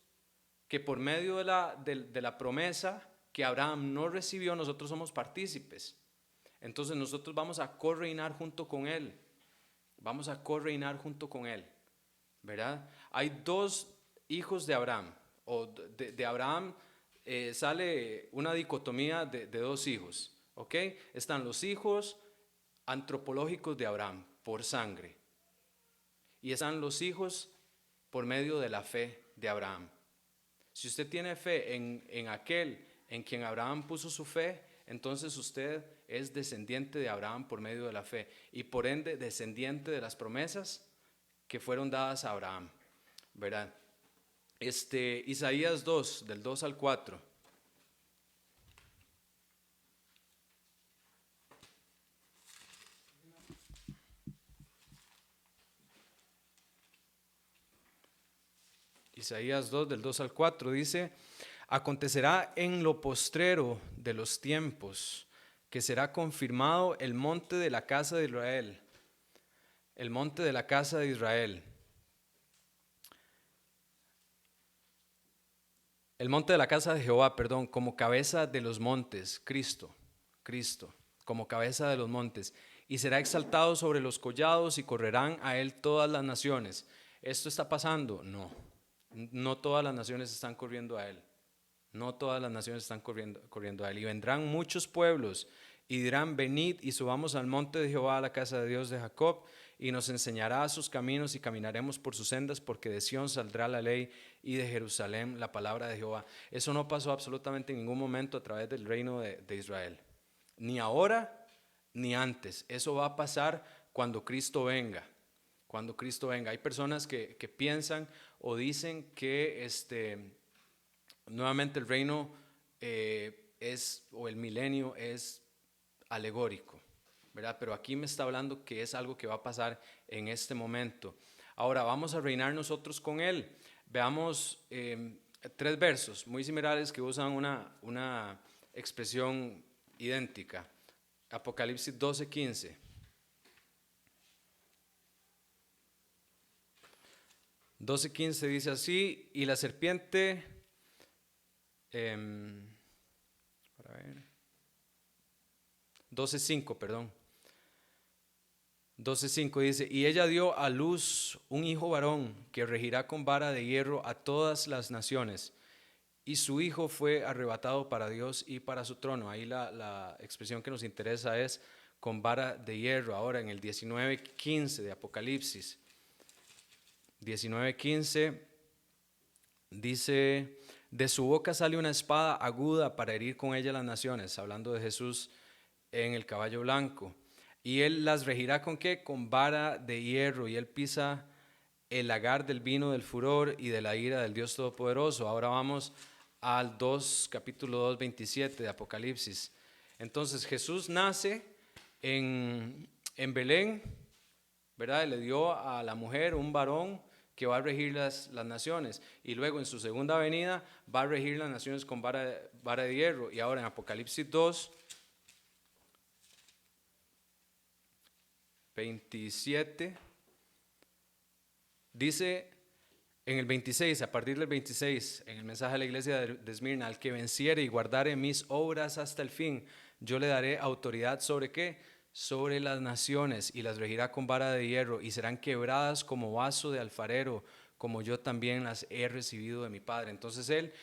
que por medio de la promesa que Abraham no recibió, nosotros somos partícipes. Entonces nosotros vamos a correinar junto con él. Vamos a correinar junto con él, ¿verdad? Hay dos hijos de Abraham, o de Abraham sale una dicotomía de dos hijos, ¿ok? Están los hijos antropológicos de Abraham, por sangre, y están los hijos por medio de la fe de Abraham. Si usted tiene fe en aquel en quien Abraham puso su fe, entonces usted es descendiente de Abraham por medio de la fe y por ende descendiente de las promesas que fueron dadas a Abraham, ¿verdad? Isaías 2, del 2 al 4. Isaías 2, del 2 al 4 dice, acontecerá en lo postrero de los tiempos que será confirmado el monte de la casa de Israel, el monte de la casa de Israel. El monte de la casa de Jehová, perdón, como cabeza de los montes, Cristo, como cabeza de los montes, y será exaltado sobre los collados y correrán a él todas las naciones. ¿Esto está pasando? No todas las naciones están corriendo a él. No todas las naciones están corriendo a él. Y vendrán muchos pueblos y dirán, venid y subamos al monte de Jehová, a la casa de Dios de Jacob, y nos enseñará sus caminos y caminaremos por sus sendas, porque de Sión saldrá la ley y de Jerusalén la palabra de Jehová. Eso no pasó absolutamente en ningún momento a través del reino de Israel. Ni ahora ni antes. Eso va a pasar cuando Cristo venga. Cuando Cristo venga. Hay personas que piensan o dicen que nuevamente el reino o el milenio es alegórico, ¿verdad? Pero aquí me está hablando que es algo que va a pasar en este momento. Ahora vamos a reinar nosotros con él. Veamos tres versos muy similares que usan una expresión idéntica. Apocalipsis 12:15. Dice así, y la serpiente, para ver, 12:5, perdón. 12:5 dice, y ella dio a luz un hijo varón que regirá con vara de hierro a todas las naciones, y su hijo fue arrebatado para Dios y para su trono. Ahí la expresión que nos interesa es con vara de hierro. Ahora en el 19:15 de Apocalipsis, 19:15 dice, de su boca sale una espada aguda para herir con ella las naciones, hablando de Jesús en el caballo blanco. Y él las regirá ¿con qué? Con vara de hierro, y él pisa el lagar del vino del furor y de la ira del Dios Todopoderoso. Ahora vamos al capítulo 2, 27 de Apocalipsis. Entonces Jesús nace en Belén, ¿verdad? Le dio a la mujer un varón que va a regir las naciones, y luego en su segunda venida va a regir las naciones con vara de hierro. Y ahora en Apocalipsis 2, 27, dice en el 26, a partir del 26, en el mensaje a la iglesia de Esmirna: al que venciere y guardare mis obras hasta el fin, yo le daré autoridad ¿sobre qué? Sobre las naciones, y las regirá con vara de hierro, y serán quebradas como vaso de alfarero, como yo también las he recibido de mi Padre. Entonces Él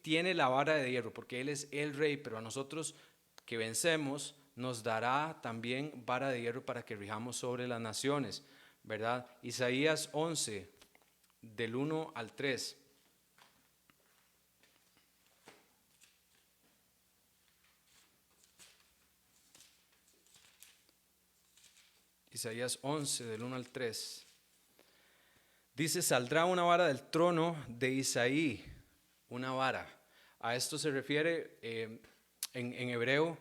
tiene la vara de hierro porque Él es el rey, pero a nosotros que vencemos nos dará también vara de hierro para que rijamos sobre las naciones, ¿verdad? Isaías 11, del 1 al 3. Isaías 11, del 1 al 3. Dice: saldrá una vara del trono de Isaí, una vara. A esto se refiere en hebreo.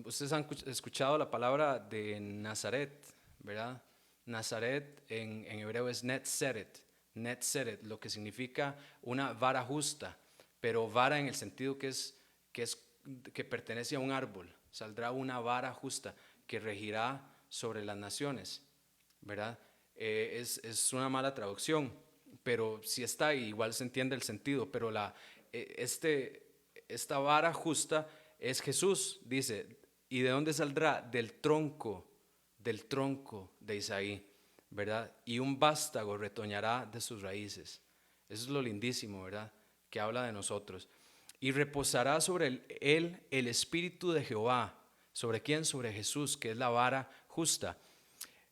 Ustedes han escuchado la palabra de Nazaret, ¿verdad? Nazaret en hebreo es Netzeret, Netzeret, lo que significa una vara justa, pero vara en el sentido que pertenece a un árbol. Saldrá una vara justa que regirá sobre las naciones, ¿verdad? Es una mala traducción, pero sí está ahí, igual se entiende el sentido, pero esta vara justa es Jesús, dice. ¿Y de dónde saldrá? Del tronco de Isaí, ¿verdad? Y un vástago retoñará de sus raíces. Eso es lo lindísimo, ¿verdad? Que habla de nosotros. Y reposará sobre él el espíritu de Jehová. ¿Sobre quién? Sobre Jesús, que es la vara justa.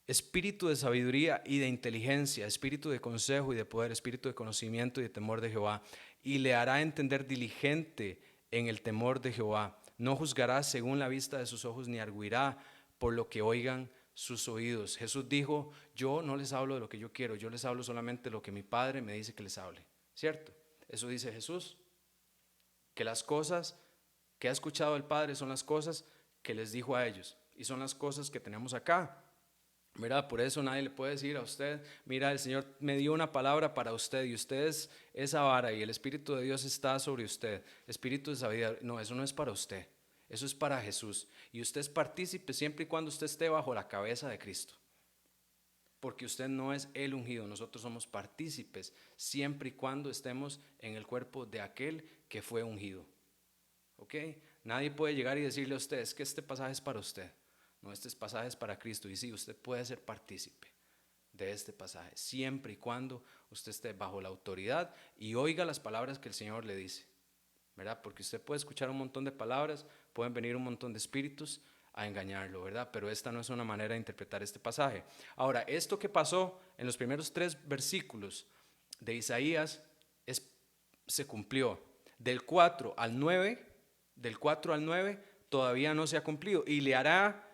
Espíritu de sabiduría y de inteligencia, espíritu de consejo y de poder, espíritu de conocimiento y de temor de Jehová. Y le hará entender diligente en el temor de Jehová. No juzgará según la vista de sus ojos, ni arguirá por lo que oigan sus oídos. Jesús dijo: yo no les hablo de lo que yo quiero, yo les hablo solamente de lo que mi Padre me dice que les hable. ¿Cierto? Eso dice Jesús, que las cosas que ha escuchado el Padre son las cosas que les dijo a ellos, y son las cosas que tenemos acá, ¿verdad? Por eso nadie le puede decir a usted: mira, el Señor me dio una palabra para usted, y usted es esa vara, y el Espíritu de Dios está sobre usted, espíritu de sabiduría. No, eso no es para usted, eso es para Jesús, y usted es partícipe siempre y cuando usted esté bajo la cabeza de Cristo, porque usted no es el ungido. Nosotros somos partícipes siempre y cuando estemos en el cuerpo de aquel que fue ungido. ¿Ok? Nadie puede llegar y decirle a usted: es que este pasaje es para usted. No, este pasaje es para Cristo. Y sí, usted puede ser partícipe de este pasaje siempre y cuando usted esté bajo la autoridad y oiga las palabras que el Señor le dice, ¿verdad? Porque usted puede escuchar un montón de palabras, pueden venir un montón de espíritus a engañarlo, ¿verdad? Pero esta no es una manera de interpretar este pasaje. Ahora, esto que pasó en los primeros 3 versículos de Isaías se cumplió. Del 4 al 9 todavía no se ha cumplido, y le hará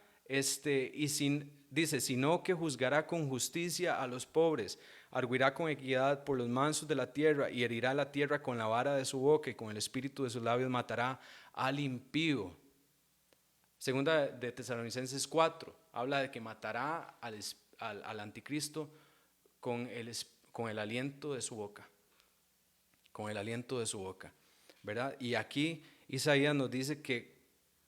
dice: sino que juzgará con justicia a los pobres, arguirá con equidad por los mansos de la tierra, y herirá la tierra con la vara de su boca, y con el espíritu de sus labios matará al impío. Segunda de Tesalonicenses 4 habla de que matará al anticristo con el aliento de su boca, con el aliento de su boca, ¿verdad? Y aquí Isaías nos dice que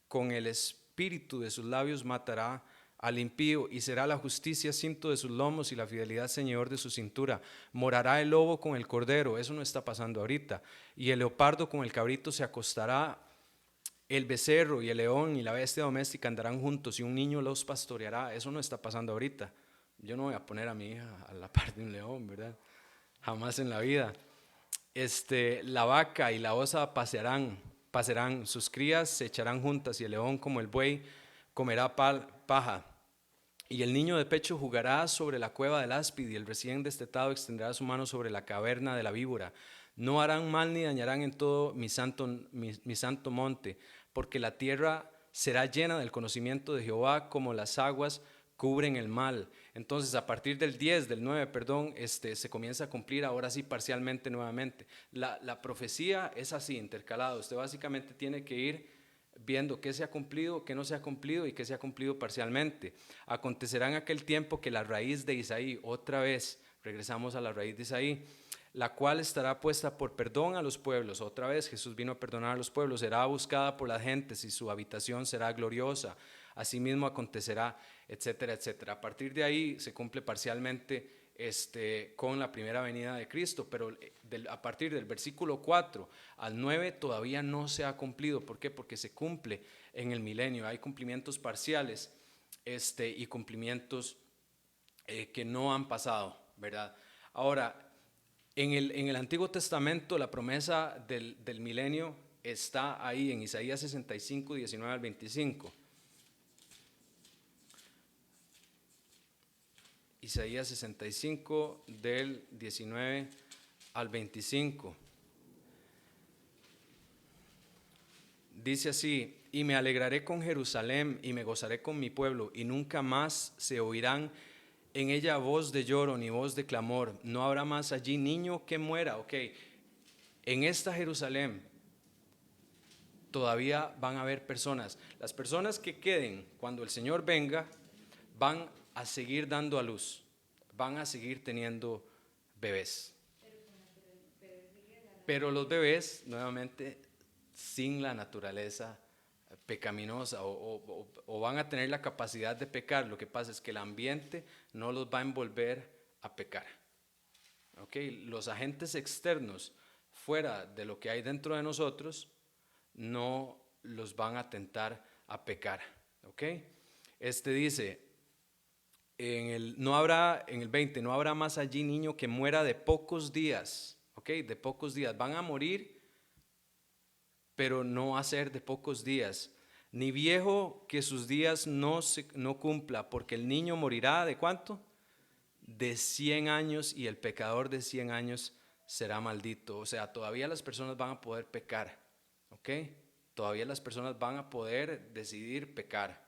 con el espíritu de sus labios matará al impío, y será la justicia cinto de sus lomos y la fidelidad ceñidor de su cintura. Morará el lobo con el cordero, eso no está pasando ahorita, y el leopardo con el cabrito se acostará. El becerro y el león y la bestia doméstica andarán juntos, y un niño los pastoreará. Eso no está pasando ahorita. Yo no voy a poner a mi hija a la par de un león, ¿verdad? Jamás en la vida. La vaca y la osa pasarán, sus crías se echarán juntas, y el león como el buey comerá paja. Y el niño de pecho jugará sobre la cueva del áspid, y el recién destetado extenderá su mano sobre la caverna de la víbora. No harán mal ni dañarán en todo mi santo monte, porque la tierra será llena del conocimiento de Jehová como las aguas cubren el mal. Entonces, a partir del 9, perdón, se comienza a cumplir ahora sí parcialmente nuevamente. La profecía es así, intercalada. Usted básicamente tiene que ir viendo qué se ha cumplido, qué no se ha cumplido y qué se ha cumplido parcialmente. Acontecerá en aquel tiempo que la raíz de Isaí, otra vez, regresamos a la raíz de Isaí, la cual estará puesta por perdón a los pueblos. Otra vez Jesús vino a perdonar a los pueblos, será buscada por las gentes y su habitación será gloriosa. Asimismo acontecerá, etcétera, etcétera. A partir de ahí se cumple parcialmente con la primera venida de Cristo, pero a partir del versículo 4 al 9 todavía no se ha cumplido. ¿Por qué? Porque se cumple en el milenio. Hay cumplimientos parciales y cumplimientos que no han pasado, ¿verdad? Ahora, en el Antiguo Testamento la promesa del milenio está ahí en Isaías 65, 19 al 25. Isaías 65 del 19 al 25. Dice así: y me alegraré con Jerusalén y me gozaré con mi pueblo, y nunca más se oirán en ella voz de lloro ni voz de clamor. No habrá más allí niño que muera. Ok, en esta Jerusalén todavía van a haber personas. Las personas que queden cuando el Señor venga van a seguir dando a luz, van a seguir teniendo bebés. Pero los bebés, nuevamente, sin la naturaleza pecaminosa o van a tener la capacidad de pecar. Lo que pasa es que el ambiente no los va a envolver a pecar. ¿Okay? Los agentes externos fuera de lo que hay dentro de nosotros no los van a tentar a pecar. ¿Okay? Dice en el 20, no habrá más allí niño que muera de pocos días. ¿Okay? De pocos días. Van a morir, pero no va a ser de pocos días. Ni viejo que sus días no cumpla, porque el niño morirá ¿de cuánto? De 100 años, y el pecador de 100 años será maldito. O sea, todavía las personas van a poder pecar, ¿ok? Todavía las personas van a poder decidir pecar,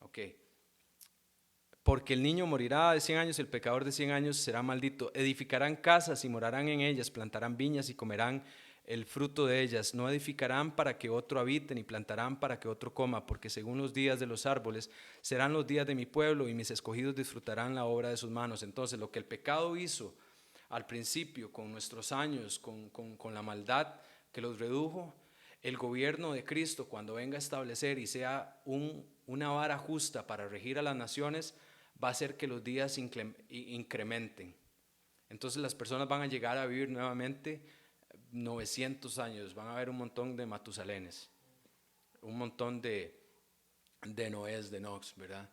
¿ok? Porque el niño morirá de 100 años, y el pecador de 100 años será maldito. Edificarán casas y morarán en ellas, plantarán viñas y comerán el fruto de ellas. No edificarán para que otro habite, ni plantarán para que otro coma, porque según los días de los árboles serán los días de mi pueblo, y mis escogidos disfrutarán la obra de sus manos. Entonces, lo que el pecado hizo al principio con nuestros años, con la maldad que los redujo, el gobierno de Cristo, cuando venga a establecer y sea una vara justa para regir a las naciones, va a hacer que los días incrementen. Entonces las personas van a llegar a vivir nuevamente 900 años, van a haber un montón de Matusalenes, un montón de Noés, de Nox, ¿verdad?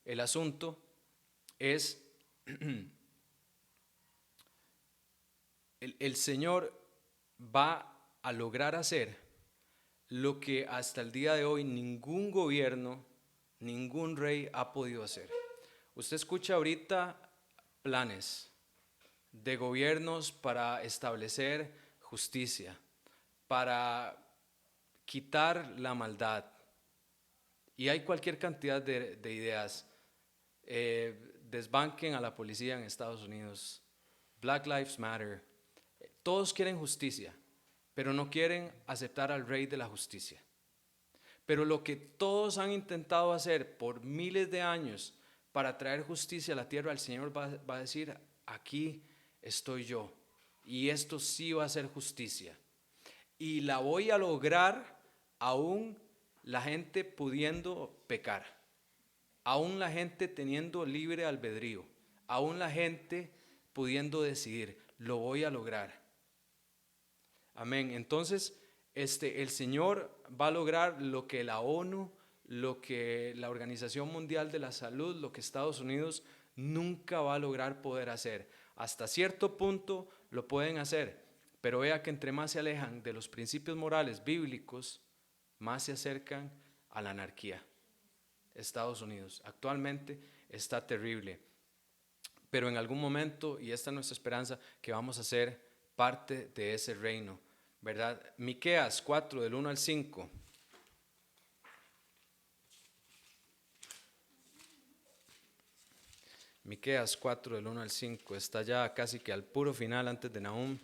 El asunto es, el Señor va a lograr hacer lo que hasta el día de hoy ningún gobierno, ningún rey ha podido hacer. Usted escucha ahorita planes de gobiernos para establecer justicia, para quitar la maldad, y hay cualquier cantidad de ideas. Desbanquen a la policía en Estados Unidos, Black Lives Matter. Todos quieren justicia, pero no quieren aceptar al rey de la justicia. Pero lo que todos han intentado hacer por miles de años para traer justicia a la tierra, el Señor va a decir: aquí estoy yo, y esto sí va a ser justicia, y la voy a lograr aún la gente pudiendo pecar, aún la gente teniendo libre albedrío, aún la gente pudiendo decidir. Lo voy a lograr. Amén. Entonces, el Señor va a lograr lo que la ONU, lo que la Organización Mundial de la Salud, lo que Estados Unidos nunca va a lograr poder hacer. Hasta cierto punto lo pueden hacer, pero vea que entre más se alejan de los principios morales bíblicos, más se acercan a la anarquía. Estados Unidos actualmente está terrible. pero en algún momento, y esta es nuestra esperanza, que vamos a ser parte de ese reino, ¿verdad? Miqueas 4, del 1 al 5. Miqueas 4, del 1 al 5, está ya casi que al puro final antes de Nahum.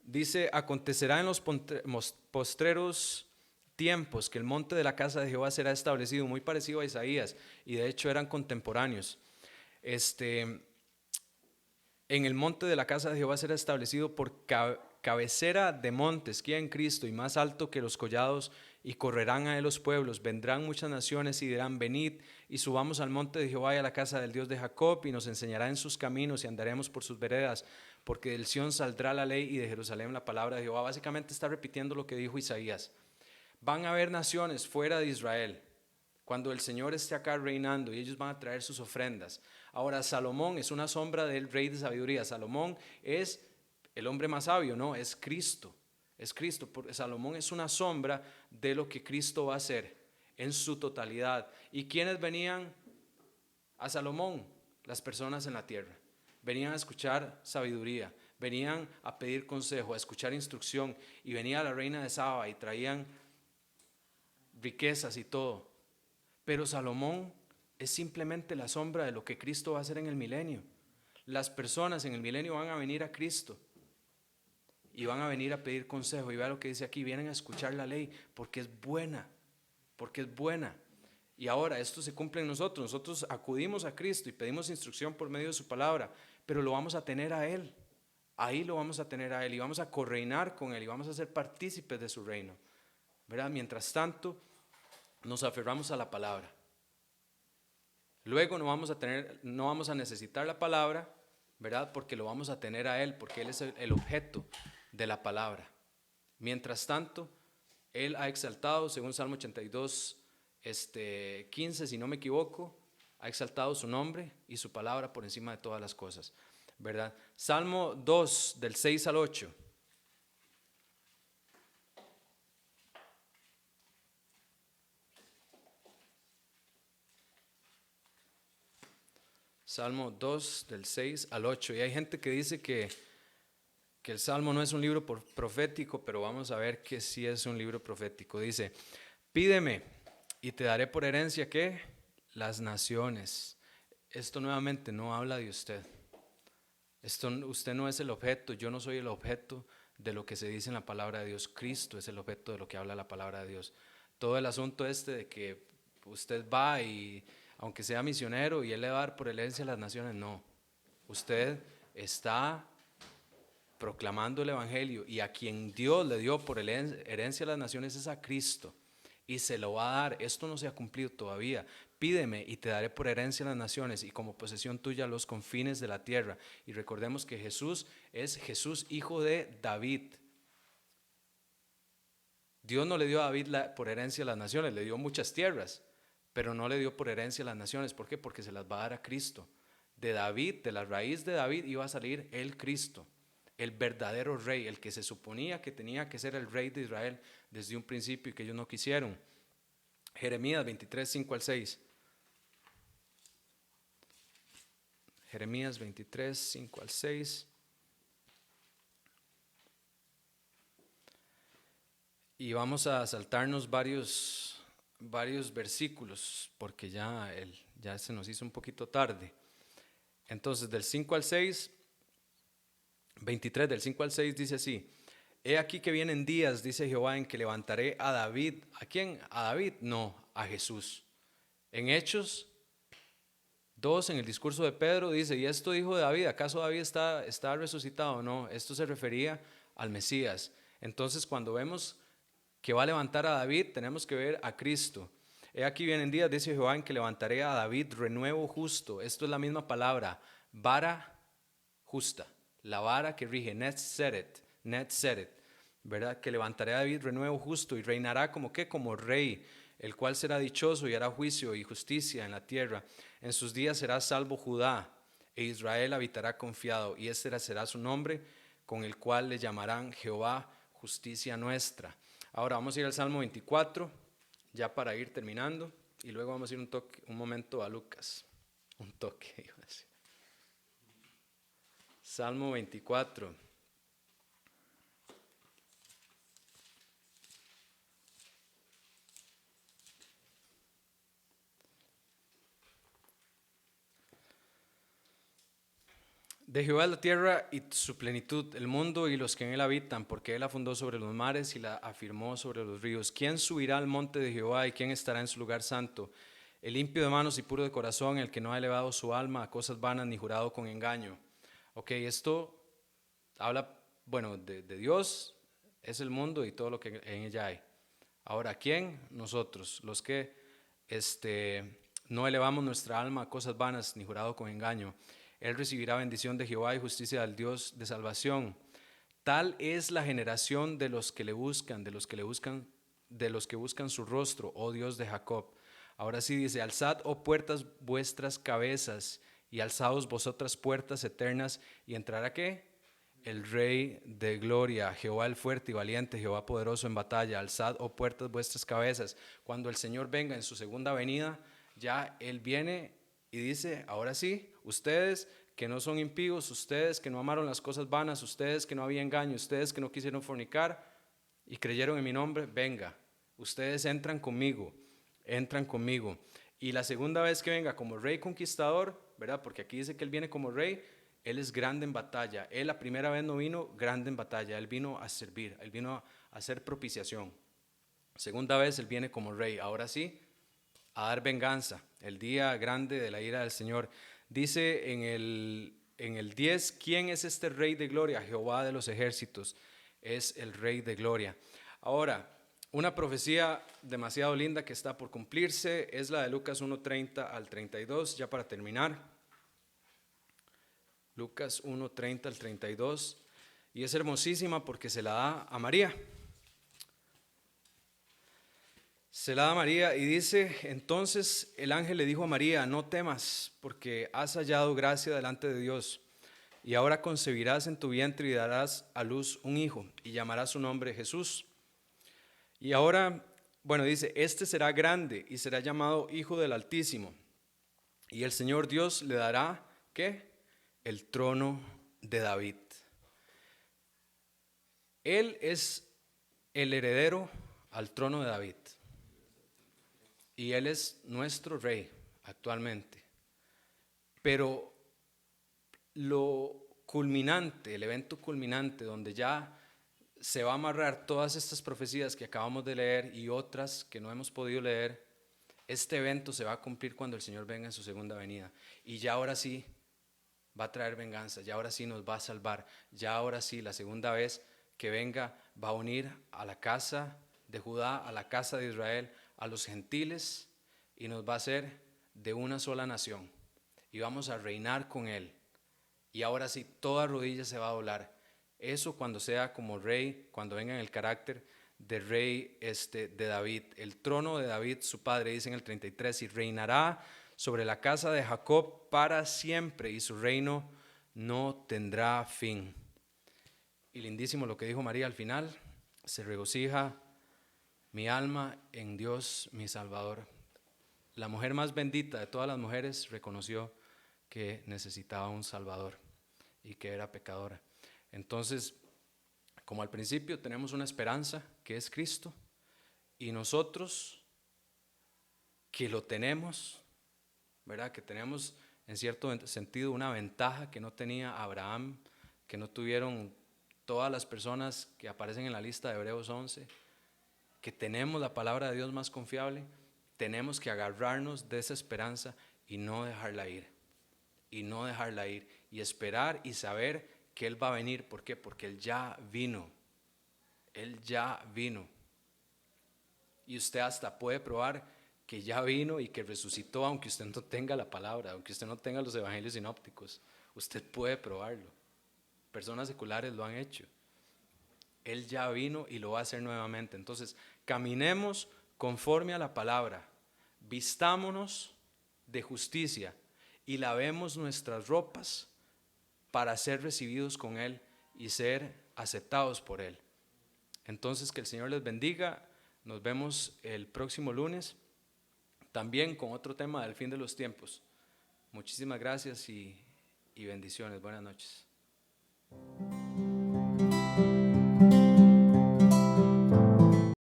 Dice: acontecerá en los postreros tiempos que el monte de la casa de Jehová será establecido, muy parecido a Isaías, y de hecho eran contemporáneos. En el monte de la casa de Jehová será establecido por cabecera de montes, que en Cristo, y más alto que los collados, y correrán a él los pueblos. Vendrán muchas naciones y dirán: venid y subamos al monte de Jehová y a la casa del Dios de Jacob, y nos enseñará en sus caminos y andaremos por sus veredas, porque del Sión saldrá la ley y de Jerusalén la palabra de Jehová. Básicamente está repitiendo lo que dijo Isaías. Van a haber naciones fuera de Israel cuando el Señor esté acá reinando, y ellos van a traer sus ofrendas. Ahora, Salomón es una sombra del rey de sabiduría. Salomón es el hombre más sabio, no, es Cristo. Es Cristo. Salomón es una sombra de lo que Cristo va a hacer en su totalidad. ¿Y quiénes venían a Salomón? Las personas en la tierra. Venían a escuchar sabiduría, venían a pedir consejo, a escuchar instrucción, y venía la reina de Saba y traían riquezas y todo. Pero Salomón es simplemente la sombra de lo que Cristo va a hacer en el milenio. Las personas en el milenio van a venir a Cristo y van a venir a pedir consejo. Y vea lo que dice aquí: vienen a escuchar la ley porque es buena, porque es buena. Y ahora esto se cumple en nosotros. Nosotros acudimos a Cristo y pedimos instrucción por medio de su palabra, pero lo vamos a tener a Él. Ahí lo vamos a tener a Él y vamos a correinar con Él y vamos a ser partícipes de su reino, ¿verdad? Mientras tanto, nos aferramos a la palabra. Luego no vamos a necesitar la palabra, ¿verdad? Porque lo vamos a tener a Él, porque Él es el objeto de la palabra. Mientras tanto, Él ha exaltado, según Salmo 82, 15, si no me equivoco, ha exaltado su nombre y su palabra por encima de todas las cosas, ¿verdad? Salmo 2, del 6 al 8. Salmo 2, del 6 al 8. Y hay gente que dice que el Salmo no es un libro profético, pero vamos a ver que sí es un libro profético. Dice: pídeme y te daré por herencia, ¿qué? Las naciones. Esto nuevamente no habla de usted. Usted no es el objeto, yo no soy el objeto de lo que se dice en la palabra de Dios. Cristo es el objeto de lo que habla la palabra de Dios. Todo el asunto de que usted va y aunque sea misionero y Él le va a dar por herencia a las naciones, no. Usted está proclamando el evangelio, y a quien Dios le dio por herencia a las naciones es a Cristo, y se lo va a dar. Esto no se ha cumplido todavía. Pídeme y te daré por herencia a las naciones y como posesión tuya los confines de la tierra. Y recordemos que Jesús es Jesús, hijo de David. Dios no le dio a David por herencia a las naciones, le dio muchas tierras, pero no le dio por herencia a las naciones. ¿Por qué? Porque se las va a dar a Cristo. De David, de la raíz de David, iba a salir el Cristo, el verdadero rey, el que se suponía que tenía que ser el rey de Israel desde un principio y que ellos no quisieron. Jeremías 23, 5 al 6. Jeremías 23, 5 al 6. Y vamos a saltarnos varios versículos porque ya se nos hizo un poquito tarde. Entonces, del 5 al 6, 23 del 5 al 6 dice así: he aquí que vienen días, dice Jehová, en que levantaré a David. ¿A quién? ¿A David? No, a Jesús. En Hechos 2, en el discurso de Pedro, dice: ¿y esto dijo David? ¿Acaso David está resucitado? No, esto se refería al Mesías. Entonces, cuando vemos que va a levantar a David, tenemos que ver a Cristo. He aquí vienen días, dice Jehová, en que levantaré a David renuevo justo. Esto es la misma palabra, vara justa, la vara que rige, Netzeret, ¿verdad? Que levantaré a David renuevo justo y reinará como ¿qué? Como rey, el cual será dichoso y hará juicio y justicia en la tierra. En sus días será salvo Judá, e Israel habitará confiado, y este será su nombre, con el cual le llamarán Jehová, justicia nuestra. Ahora vamos a ir al Salmo 24, ya para ir terminando. y luego vamos a ir un momento a Lucas. Un toque, iba a decir. Salmo 24. De Jehová es la tierra y su plenitud, el mundo y los que en él habitan, porque él la fundó sobre los mares y la afirmó sobre los ríos. ¿Quién subirá al monte de Jehová y quién estará en su lugar santo? El limpio de manos y puro de corazón, el que no ha elevado su alma a cosas vanas ni jurado con engaño. Ok, esto habla, bueno, de Dios, es el mundo y todo lo que en ella hay. Ahora, ¿quién? Nosotros, los que no elevamos nuestra alma a cosas vanas ni jurado con engaño. Él recibirá bendición de Jehová y justicia del Dios de salvación. Tal es la generación de los que le buscan, de los que buscan su rostro, oh Dios de Jacob. Ahora sí dice, alzad, oh puertas, vuestras cabezas, y alzaos vosotras puertas eternas, y entrará ¿qué? El Rey de gloria, Jehová el fuerte y valiente, Jehová poderoso en batalla. Alzad, oh puertas, vuestras cabezas. Cuando el Señor venga en su segunda venida, ya Él viene y dice, ahora sí, ustedes que no son impíos, ustedes que no amaron las cosas vanas, ustedes que no había engaño, ustedes que no quisieron fornicar y creyeron en mi nombre, venga, ustedes entran conmigo. Y la segunda vez que venga como rey conquistador, ¿verdad? Porque aquí dice que Él viene como rey, Él es grande en batalla. Él la primera vez no vino grande en batalla, Él vino a servir, Él vino a hacer propiciación. Segunda vez Él viene como rey, ahora sí, a dar venganza, el día grande de la ira del Señor. Dice en el 10, ¿quién es este Rey de gloria? Jehová de los ejércitos es el Rey de gloria. Ahora, una profecía demasiado linda que está por cumplirse es la de Lucas 1:30 al 32, ya para terminar. Lucas 1:30 al 32, y es hermosísima porque se la da a María. Se la da a María y dice, entonces el ángel le dijo a María, no temas, porque has hallado gracia delante de Dios, y ahora concebirás en tu vientre y darás a luz un hijo, y llamarás su nombre Jesús. Y ahora, bueno, dice, este será grande y será llamado Hijo del Altísimo, y el Señor Dios le dará, ¿qué? El trono de David. Él es el heredero al trono de David. Y Él es nuestro rey actualmente. Pero lo culminante, el evento culminante donde ya se va a amarrar todas estas profecías que acabamos de leer y otras que no hemos podido leer, este evento se va a cumplir cuando el Señor venga en su segunda venida. Y ya ahora sí va a traer venganza, ya ahora sí nos va a salvar, ya ahora sí la segunda vez que venga va a unir a la casa de Judá, a la casa de Israel, a los gentiles, y nos va a hacer de una sola nación y vamos a reinar con Él. Y ahora sí toda rodilla se va a doblar. Eso cuando sea como rey, cuando venga en el carácter de rey de David, el trono de David su padre, dice en el 33, y reinará sobre la casa de Jacob para siempre, y su reino no tendrá fin. Y lindísimo lo que dijo María al final, se regocija mi alma en Dios mi Salvador. La mujer más bendita de todas las mujeres reconoció que necesitaba un Salvador y que era pecadora. Entonces, como al principio tenemos una esperanza que es Cristo, y nosotros que lo tenemos, ¿verdad? Que tenemos en cierto sentido una ventaja que no tenía Abraham, que no tuvieron todas las personas que aparecen en la lista de Hebreos 11, que tenemos la palabra de Dios más confiable. Tenemos que agarrarnos de esa esperanza y no dejarla ir, y esperar y saber que Él va a venir. ¿Por qué? Porque Él ya vino, y usted hasta puede probar que ya vino y que resucitó, aunque usted no tenga la palabra, aunque usted no tenga los evangelios sinópticos, usted puede probarlo. Personas seculares lo han hecho. Él ya vino y lo va a hacer nuevamente. Entonces, caminemos conforme a la palabra, vistámonos de justicia y lavemos nuestras ropas para ser recibidos con Él y ser aceptados por Él. Entonces, que el Señor les bendiga. Nos vemos el próximo lunes también con otro tema del fin de los tiempos. Muchísimas gracias y bendiciones. Buenas noches.